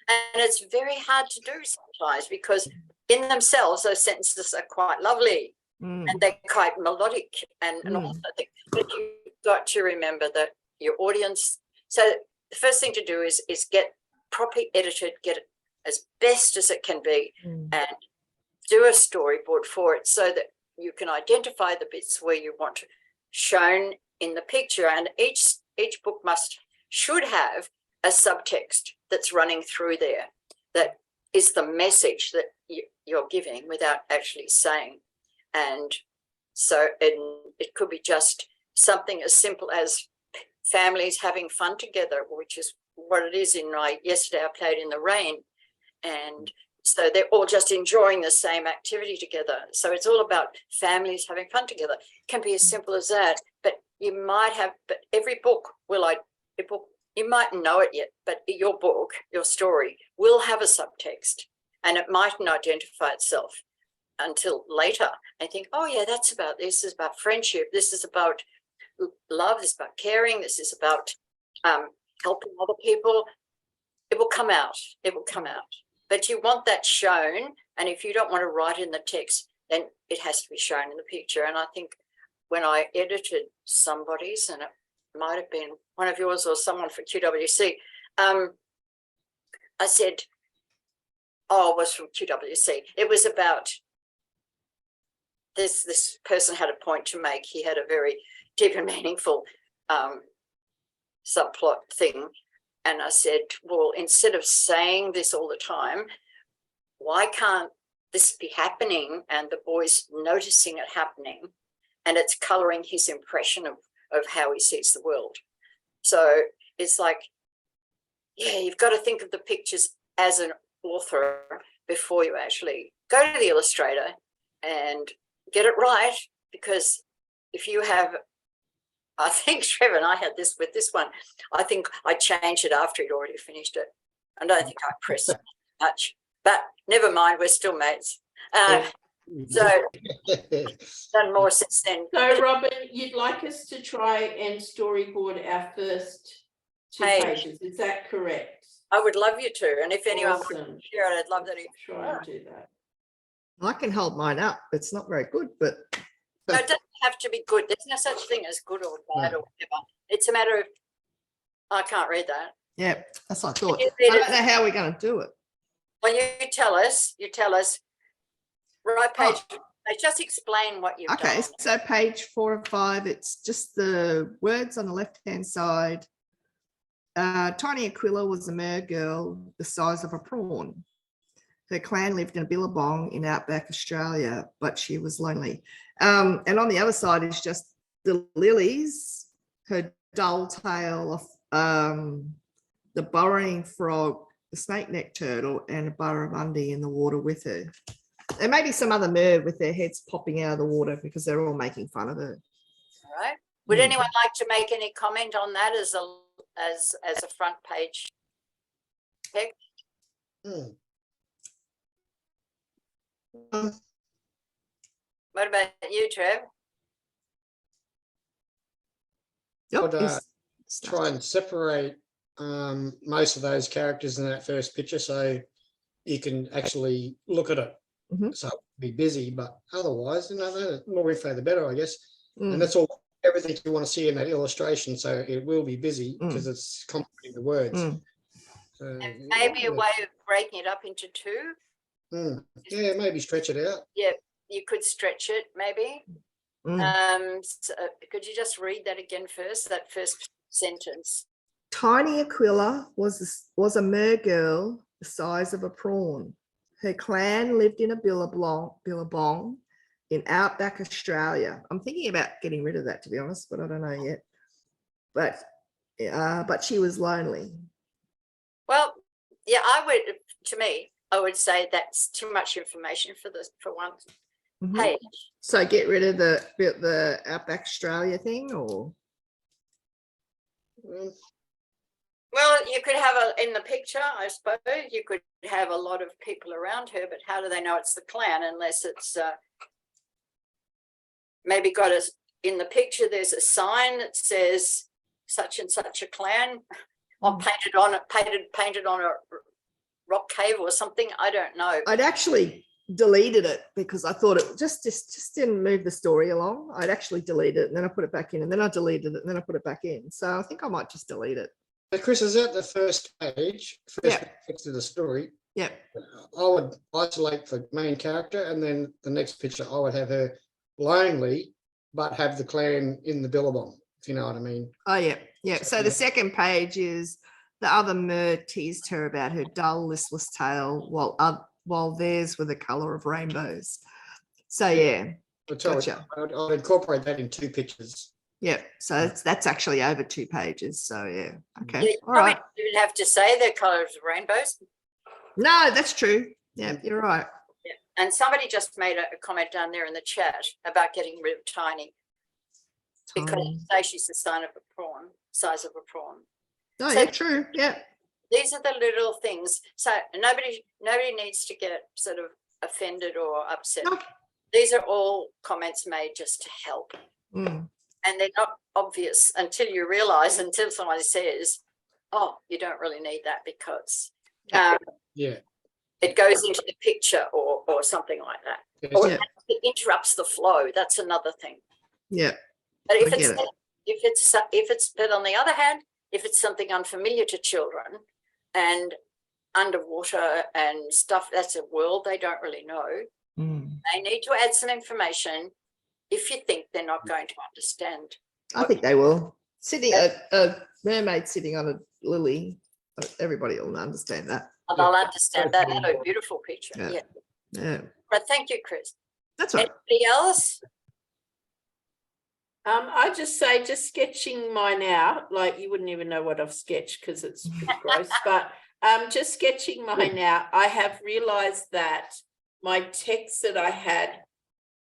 And it's very hard to do sometimes because in themselves those sentences are quite lovely and they're quite melodic and all that thing. But you've got to remember that your audience. So the first thing to do is get properly edited, get it as best as it can be, and do a storyboard for it so that you can identify the bits where you want shown in the picture. And each book should have a subtext that's running through there that is the message that you're giving without actually saying. And so it could be just something as simple as families having fun together, which is what it is in yesterday I played in the rain, and so they're all just enjoying the same activity together. So it's all about families having fun together. It can be as simple as that, but every book you mightn't know it yet, but your book, your story will have a subtext, and it mightn't identify itself until later. I think, oh yeah, this is about friendship, this is about love, this is about caring, this is about helping other people. It will come out. But you want that shown, and if you don't want to write in the text, then it has to be shown in the picture. And I think when I edited somebody's, and it might have been one of yours or someone for QWC, I said, it was from QWC. It was about this person had a point to make. He had a very deep and meaningful subplot thing. And I said, well, instead of saying this all the time, why can't this be happening and the boy's noticing it happening and it's colouring his impression of how he sees the world? So it's like, yeah, you've got to think of the pictures as an author before you actually go to the illustrator and get it right. Because if you have, I think Trevor and I had this with this one, I think I changed it after he'd already finished it. I don't think I pressed it much, but never mind, we're still mates. So done more since then. So Robin, you'd like us to try and storyboard our first two pages, is that correct? I would love you to, and if anyone would Awesome. share it, I'd love that. Try and do that. I can hold mine up. It's not very good, but No, it doesn't have to be good. There's no such thing as good or bad or whatever. It's a matter of, I can't read that. yeah, that's what I thought. You I read don't it. know how we're going to do it. When you tell us, Right page. Just explain what you've Okay, done. so page 4 and 5, it's just the words on the left-hand side. Tiny Aquila was a mer girl the size of a prawn. Her clan lived in a billabong in outback Australia, but she was lonely. And on the other side is just the lilies, her dull tail of the burrowing frog, the snake-necked turtle, and a barramundi in the water with her. There may be some other mer with their heads popping out of the water because they're all making fun of her. All right. Would anyone like to make any comment on that as a front page text? What about you, Trev? Would try and separate most of those characters in that first picture so you can actually look at it. So be busy, but otherwise, the more info the better, I guess. And that's all, everything you want to see in that illustration. So it will be busy because it's complementing the words. So, and maybe a way of breaking it up into two. Yeah, maybe stretch it out. Yeah, you could stretch it maybe. So could you just read that again first, that first sentence? Tiny Aquila was a mer girl the size of a prawn. Her clan lived in a billabong in outback Australia. I'm thinking about getting rid of that, to be honest, but I don't know yet. But she was lonely. Well, yeah, I would say that's too much information for one page. So get rid of the outback Australia thing, or? Well, you could have in the picture, I suppose, you could have a lot of people around her, but how do they know it's the clan unless it's maybe got in the picture, there's a sign that says such and such a clan, or painted on a rock cave or something. I don't know. I'd actually deleted it because I thought it just didn't move the story along. I'd actually delete it and then I put it back in, and then I deleted it and then I put it back in. So I think I might just delete it. So Chris, is that the first page? First page of the story. Yeah. I would isolate the main character, and then the next picture I would have her lonely, but have the clan in the billabong, if you know what I mean. Oh yeah, yeah. So the second page is the other mer teased her about her dull, listless tail, while theirs were the colour of rainbows. So yeah, gotcha. I'd incorporate that in 2 pictures. Yeah, so that's actually over 2 pages. So yeah, okay, You all right. didn't have to say the colours of rainbows. No, that's true. Yeah, you're right. Yeah. And somebody just made a comment down there in the chat about getting rid of Tiny. Because they say she's the size of a prawn. Oh, So yeah, true. Yeah. these are the little things. So nobody needs to get sort of offended or upset. No. These are all comments made just to help. And they're not obvious until somebody says, oh, you don't really need that because it goes into the picture or something like that. Or it interrupts the flow. That's another thing. Yeah. But but on the other hand, if it's something unfamiliar to children and underwater and stuff, that's a world they don't really know. They need to add some information if you think they're not going to understand. I think they will. A mermaid sitting on a lily, everybody will understand that. They'll understand that. That's a beautiful picture. Yeah. But thank you, Chris. That's right. Anybody else? I just say, just sketching mine out, like you wouldn't even know what I've sketched because it's pretty gross, but just sketching mine out, I have realized that my text that I had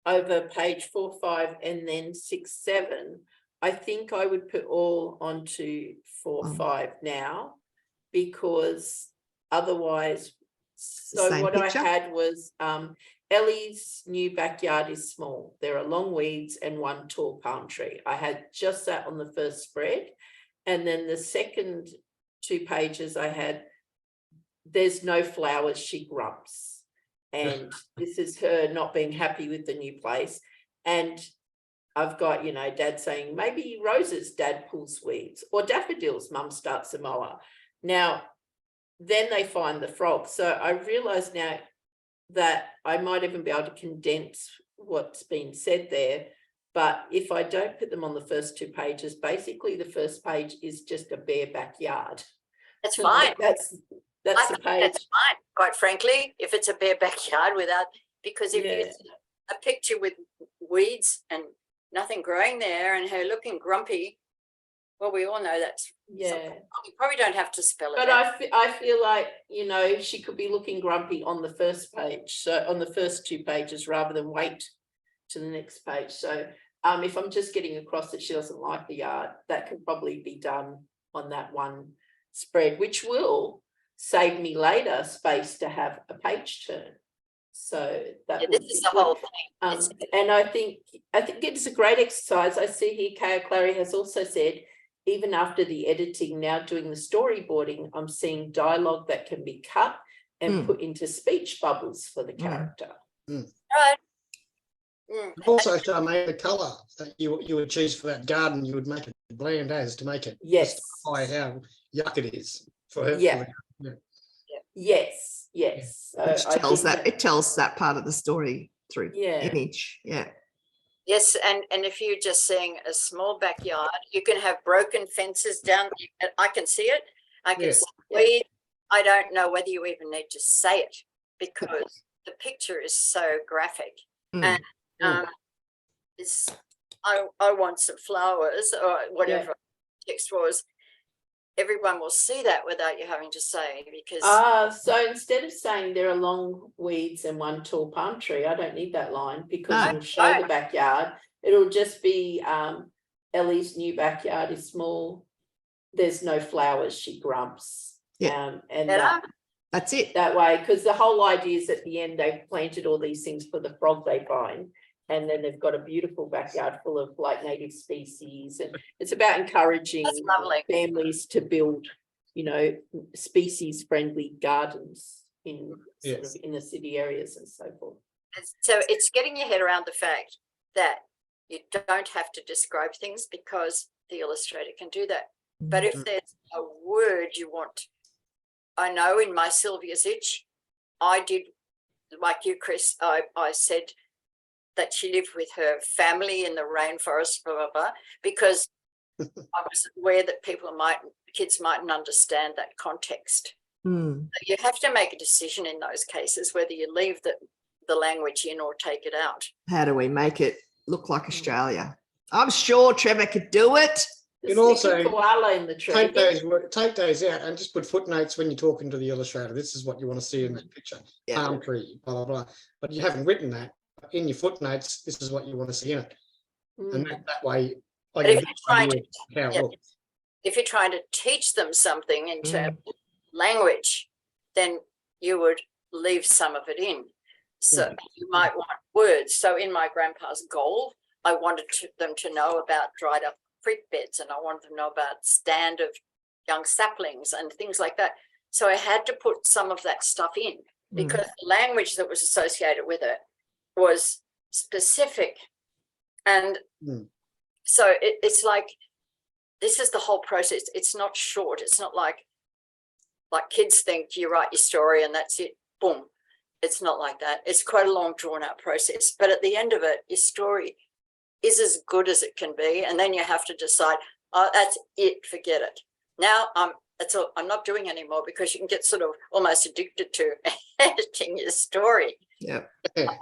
over page 4, 5, and then 6, 7, I think I would put all onto 4, 5 now, because otherwise, so what I had was Ellie's new backyard is small. There are long weeds and 1 tall palm tree. I had just that on the first spread. And then the second 2 pages I had, there's no flowers, she grumps. And this is her not being happy with the new place. And I've got, Dad saying, maybe roses, Dad pulls weeds, or daffodils, Mum starts a mower. Now, then they find the frog. So I realize now that I might even be able to condense what's been said there. But if I don't put them on the first 2 pages, basically the first page is just a bare backyard. That's fine. That's I the think page. that's fine, quite frankly, if it's a bare backyard without, because if it's a picture with weeds and nothing growing there and her looking grumpy, well, we all know that's something. You probably don't have to spell it But out. I feel like, you know, she could be looking grumpy on the first page, so on the first 2 pages, rather than wait to the next page. So if I'm just getting across that she doesn't like the art, that can probably be done on that one spread, which will save me later space to have a page turn. So that This is the whole thing. and I think it's a great exercise. I see here Kaya Clary has also said, even after the editing, now doing the storyboarding, I'm seeing dialogue that can be cut and put into speech bubbles for the character. Right. Also, Charmaine, the colour that you would choose for that garden, you would make it bland as to make it justify how yuck it is for her. Yeah. Yes. Which tells that it tells that part of the story through image. Yeah. Yes, and if you're just seeing a small backyard, you can have broken fences down. I can see it. I can see weeds. I don't know whether you even need to say it because the picture is so graphic. And I want some flowers or whatever text was. Everyone will see that without you having to say, because so instead of saying there are long weeds and one tall palm tree, I don't need that line, because it'll show the backyard. It'll just be Ellie's new backyard is small, there's no flowers, she grumps. And that's it that way, because the whole idea is at the end they've planted all these things for the frog they find, and then they've got a beautiful backyard full of like native species, and it's about encouraging families to build, you know, species friendly gardens in sort of inner city areas and so forth. So it's getting your head around the fact that you don't have to describe things because the illustrator can do that. But if there's a word you want, I know in my Sylvia's Itch, I did like you, Chris, I said that she lived with her family in the rainforest, blah, blah, blah, because I was aware that kids mightn't understand that context. So you have to make a decision in those cases, whether you leave the language in or take it out. How do we make it look like Australia? I'm sure Trevor could do it. You can also koala in the tree. take those out and just put footnotes when you're talking to the illustrator. This is what you want to see in that picture. Palm tree, blah, blah, blah. But you haven't written that. In your footnotes, this is what you want to see in it. And that way, if you're trying to teach them something in terms of language, then you would leave some of it in. So you might want words. So in my grandpa's gold, I wanted them to know about dried up creek beds, and I wanted them to know about stand of young saplings and things like that. So I had to put some of that stuff in because the language that was associated with it was specific. And so it's like, this is the whole process. It's not short. It's not like kids think you write your story and that's it, boom. It's not like that. It's quite a long drawn out process, but at the end of it, your story is as good as it can be. And then you have to decide, oh, that's it, forget it. Now that's all, I'm not doing anymore, because you can get sort of almost addicted to editing your story. That's right.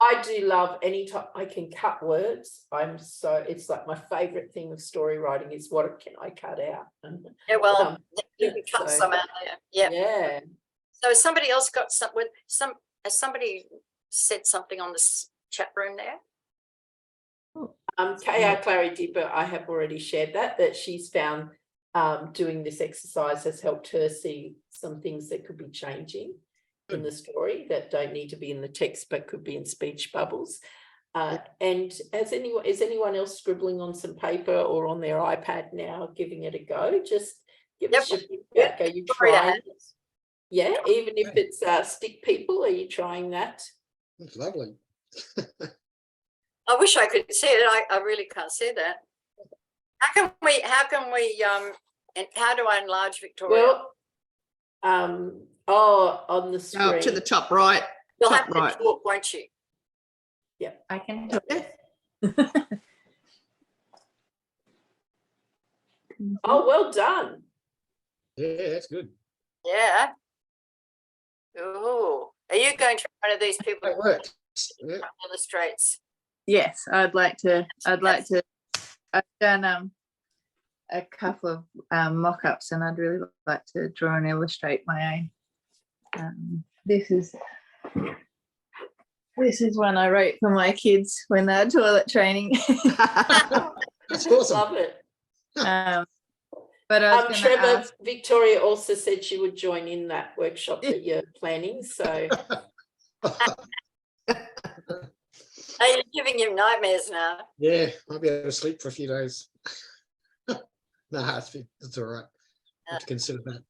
I do love any time I can cut words. It's like my favorite thing of story writing is what can I cut out? You can cut some out there. Yeah. So has somebody else got has somebody said something on this chat room there? Kaya Clary did, but I have already shared that she's found doing this exercise has helped her see some things that could be changing in the story that don't need to be in the text but could be in speech bubbles. And is anyone else scribbling on some paper or on their iPad now, giving it a go? Just give us your feedback. Are you trying it? Yeah, even if it's stick people, are you trying that? That's lovely. I wish I could see it. I really can't see that. How can we and how do I enlarge Victoria? Well, Oh, on the Go screen. up to the top right. You'll Top have to right. talk, won't you? I can. Oh, well done. Yeah, that's good. Yeah. Oh, are you going to be one of these people That who works. Yeah. illustrates? Yes, I'd like to. I've done a couple of mock-ups, and I'd really like to draw and illustrate my own. This is one I wrote for my kids when they're toilet training. That's awesome. Love it. But I was going to Trevor, ask. Victoria also said she would join in that workshop that you're planning. So Are you giving him nightmares now? Yeah, I'll be able to sleep for a few days. Nah, it's all right. I have to consider that.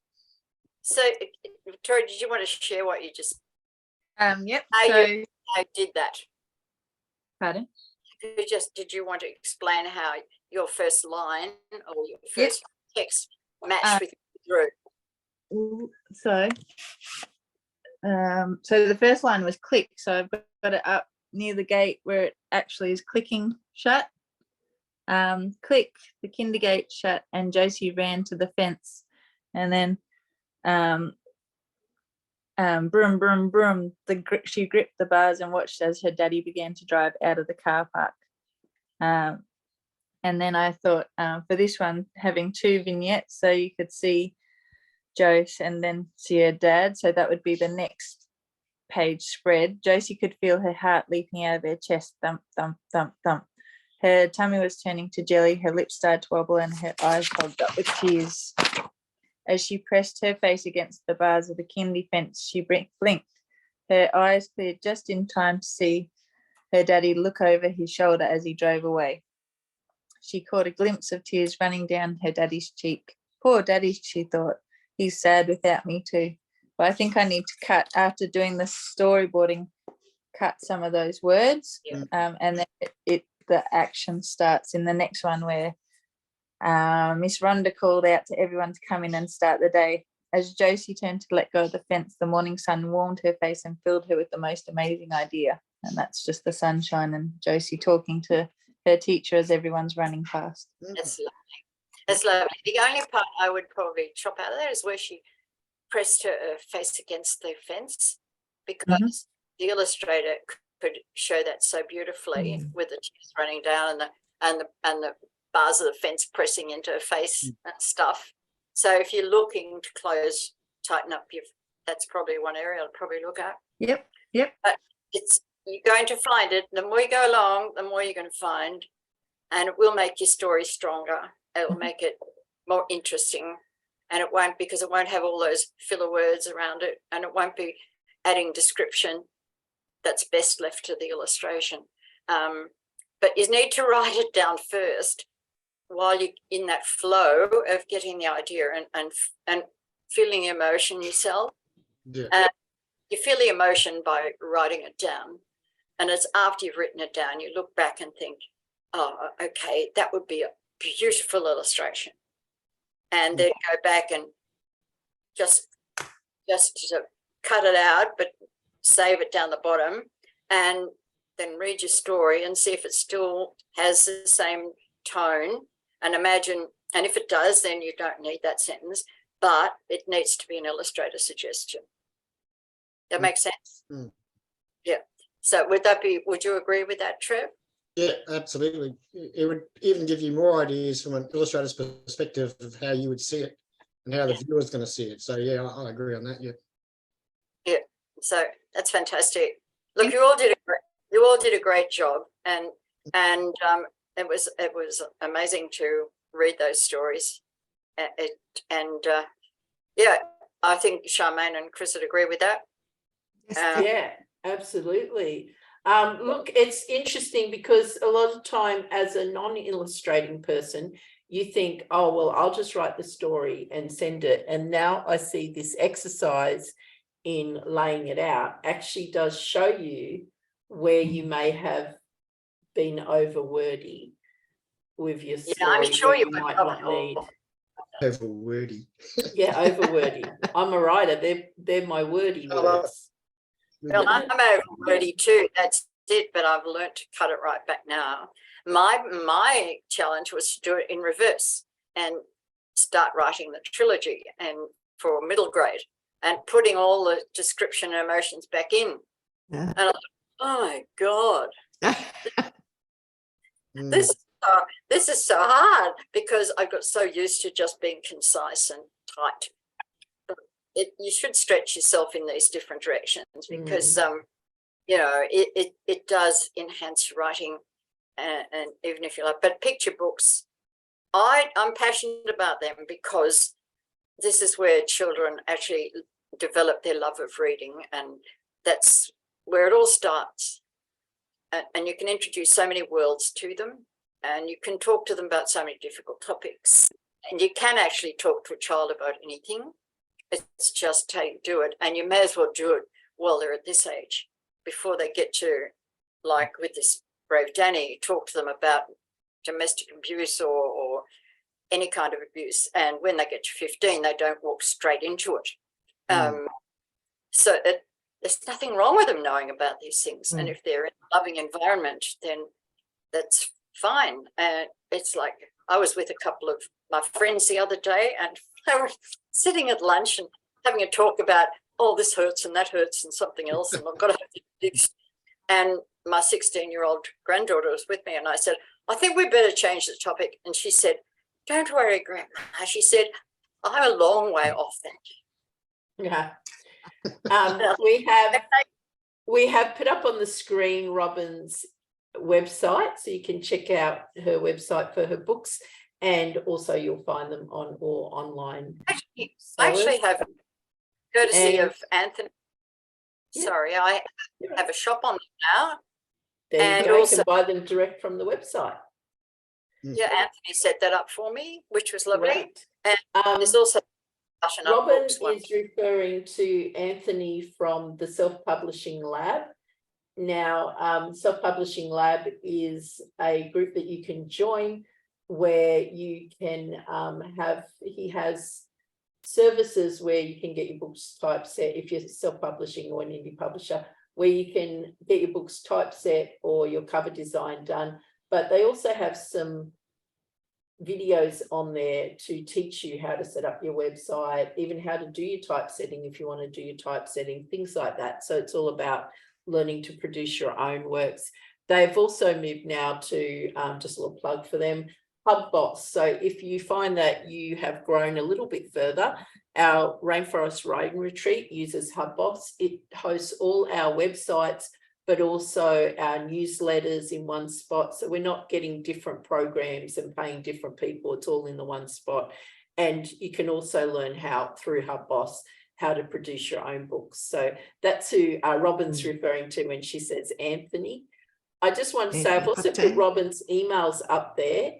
So, Victoria, did you want to share what you just Yep. How So, how did that? pardon. Did you want to explain how your first line or your first text matched with through? So the first line was click. So I've got it up near the gate where it actually is clicking shut. Click, the kinder gate shut, and Josie ran to the fence, and then broom, broom, broom. She gripped the bars and watched as her daddy began to drive out of the car park. And then I thought for this one, having two vignettes, so you could see Jose and then see her dad. So that would be the next page spread. Josie could feel her heart leaping out of her chest, thump, thump, thump, thump. Her tummy was turning to jelly, her lips started to wobble, and her eyes fogged up with tears. As she pressed her face against the bars of the kindy fence, she blinked. Her eyes cleared just in time to see her daddy look over his shoulder as he drove away. She caught a glimpse of tears running down her daddy's cheek. Poor daddy, she thought. He's sad without me too. But I think I need to cut, after doing the storyboarding, cut some of those words. Yeah. And then the action starts in the next one where Miss Rhonda called out to everyone to come in and start the day. As Josie turned to let go of the fence, the morning sun warmed her face and filled her with the most amazing idea. And that's just the sunshine and Josie talking to her teacher as everyone's running past. That's lovely. That's lovely. The only part I would probably chop out of there is where she pressed her face against the fence, because the illustrator could show that so beautifully with the tears running down and the bars of the fence pressing into her face and stuff. So if you're looking to close, tighten up that's probably one area I'll probably look at. Yep. But you're going to find it. The more you go along, the more you're going to find, and it will make your story stronger. It will make it more interesting, and it won't have all those filler words around it, and it won't be adding description. That's best left to the illustration. But you need to write it down first while you're in that flow of getting the idea and feeling the emotion yourself. Yeah. You feel the emotion by writing it down, and it's after you've written it down, you look back and think, oh, okay, that would be a beautiful illustration. And then go back and just to cut it out, but save it down the bottom, and then read your story and see if it still has the same tone, and imagine, and if it does, then you don't need that sentence, but it needs to be an illustrator suggestion. That makes sense? Yeah. So would you agree with that, Trev? Yeah, absolutely. It would even give you more ideas from an illustrator's perspective of how you would see it and how the viewer's going to see it. So yeah, I agree on that. Yeah. So that's fantastic. Look, you all did a great job, and it was amazing to read those stories. Yeah, I think Charmaine and Chris would agree with that. Yeah, absolutely. Look, it's interesting because a lot of time as a non-illustrating person, you think, oh, well, I'll just write the story and send it. And now I see this exercise in laying it out actually does show you where you may have been over wordy with your story. I'm sure you might not need. Over wordy. Yeah, over wordy. I'm a writer. They're my wordy words. Well, I'm over wordy too. That's it. But I've learned to cut it right back now. My challenge was to do it in reverse and start writing the trilogy and for middle grade and putting all the description and emotions back in. Yeah. And I thought, oh my God, this is so hard because I got so used to just being concise and tight. But you should stretch yourself in these different directions because you know it does enhance your writing, and even if you like. But picture books, I'm passionate about them because this is where children actually develop their love of reading, and that's where it all starts. And you can introduce so many worlds to them, and you can talk to them about so many difficult topics, and you can actually talk to a child about anything. It's just how you do it, and you may as well do it while they're at this age before they get to, like with this brave Danny, talk to them about domestic abuse or any kind of abuse, and when they get to 15 they don't walk straight into it. So there's nothing wrong with them knowing about these things, and if they're in a loving environment then that's fine. And it's like I was with a couple of my friends the other day, and they were sitting at lunch and having a talk about, oh, this hurts and that hurts and something else, and I've got to have it fixed. And my 16-year-old granddaughter was with me, and I said, I think we better change the topic. And she said, don't worry, Grandma. She said, I'm a long way off that. Yeah. We have put up on the screen Robin's website, so you can check out her website for her books, and also you'll find them on or online. I actually have, courtesy of Anthony. Yeah. Sorry, I have a shop on them now. There you go. You can buy them direct from the website. Yeah, Anthony set that up for me, which was lovely. Right. And there's also Robin is referring to Anthony from the Self-Publishing Lab. Now, Self-Publishing Lab is a group that you can join where you can he has services where you can get your books typeset if you're self-publishing or an indie publisher, where you can get your books typeset or your cover design done. But they also have some videos on there to teach you how to set up your website, even how to do your typesetting if you want to do your typesetting, things like that. So it's all about learning to produce your own works. They've also moved now to, just a little plug for them, HubBoss. So if you find that you have grown a little bit further, our Rainforest Writing Retreat uses HubBoss. It hosts all our websites, but also our newsletters in one spot. So we're not getting different programs and paying different people. It's all in the one spot. And you can also learn how, through HubBoss, how to produce your own books. So that's who Robin's referring to when she says Anthony. I just want to say I've also put Robin's emails up there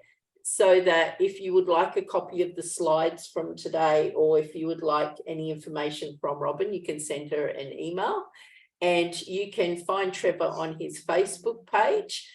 so that if you would like a copy of the slides from today, or if you would like any information from Robin, you can send her an email. And you can find Trevor on his Facebook page,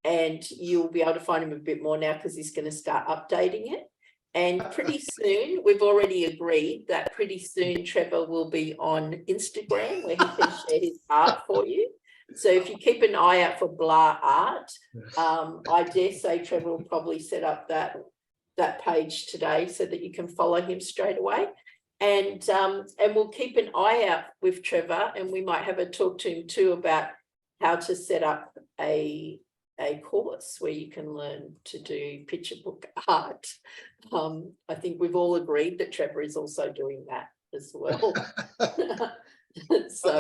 and you'll be able to find him a bit more now because he's going to start updating it. And pretty soon, we've already agreed that pretty soon Trevor will be on Instagram where he can share his art for you. So if you keep an eye out for Blah Art, I dare say Trevor will probably set up that page today so that you can follow him straight away. And we'll keep an eye out with Trevor, and we might have a talk to him too about how to set up a course where you can learn to do picture book art. I think we've all agreed that Trevor is also doing that as well. So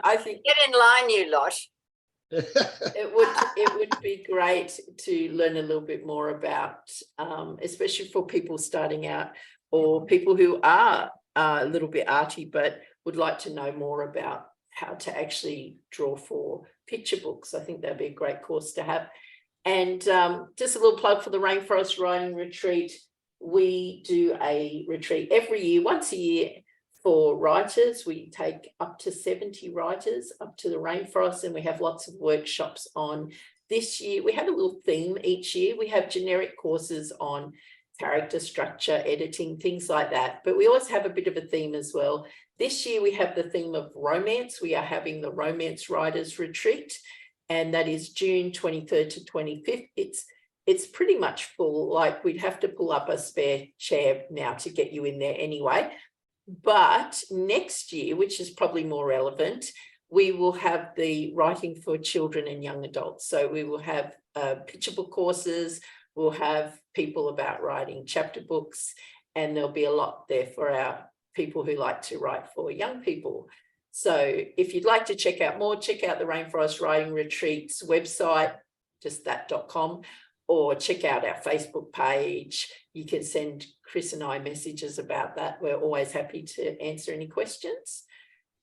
I think get in line, you lot. it would be great to learn a little bit more about, especially for people starting out or people who are a little bit arty but would like to know more about how to actually draw for picture books. I think that'd be a great course to have. And just a little plug for the Rainforest Writing Retreat. We do a retreat every year, once a year, for writers. We take up to 70 writers up to the rainforest, and we have lots of workshops on this year we have a little theme each year. We have generic courses on character structure, editing, things like that, but we always have a bit of a theme as well. This year we have the theme of romance. We are having the Romance Writers Retreat, and that is June 23rd to 25th. It's pretty much full. Like, we'd have to pull up a spare chair now to get you in there anyway. But next year, which is probably more relevant, we will have the Writing for Children and Young Adults. So we will have picture book courses, we'll have people about writing chapter books, and there'll be a lot there for our people who like to write for young people. So if you'd like to check out more, check out the Rainforest Writing Retreats website, just that.com, or check out our Facebook page. You can send Chris and I messages about that. We're always happy to answer any questions.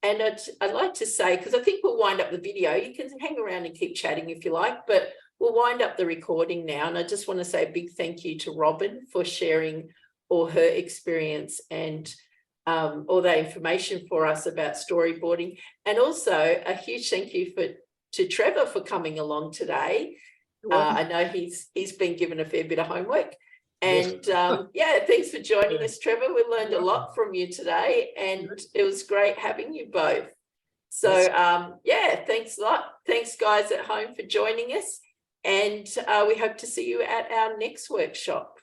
And I'd like to say, because I think we'll wind up the video, you can hang around and keep chatting if you like, but we'll wind up the recording now. And I just want to say a big thank you to Robin for sharing all her experience and all that information for us about storyboarding. And also a huge thank you to Trevor for coming along today. I know he's been given a fair bit of homework. And yeah, thanks for joining us, Trevor. We learned a lot from you today, and it was great having you both. So yeah, thanks a lot. Thanks, guys at home, for joining us. And we hope to see you at our next workshop.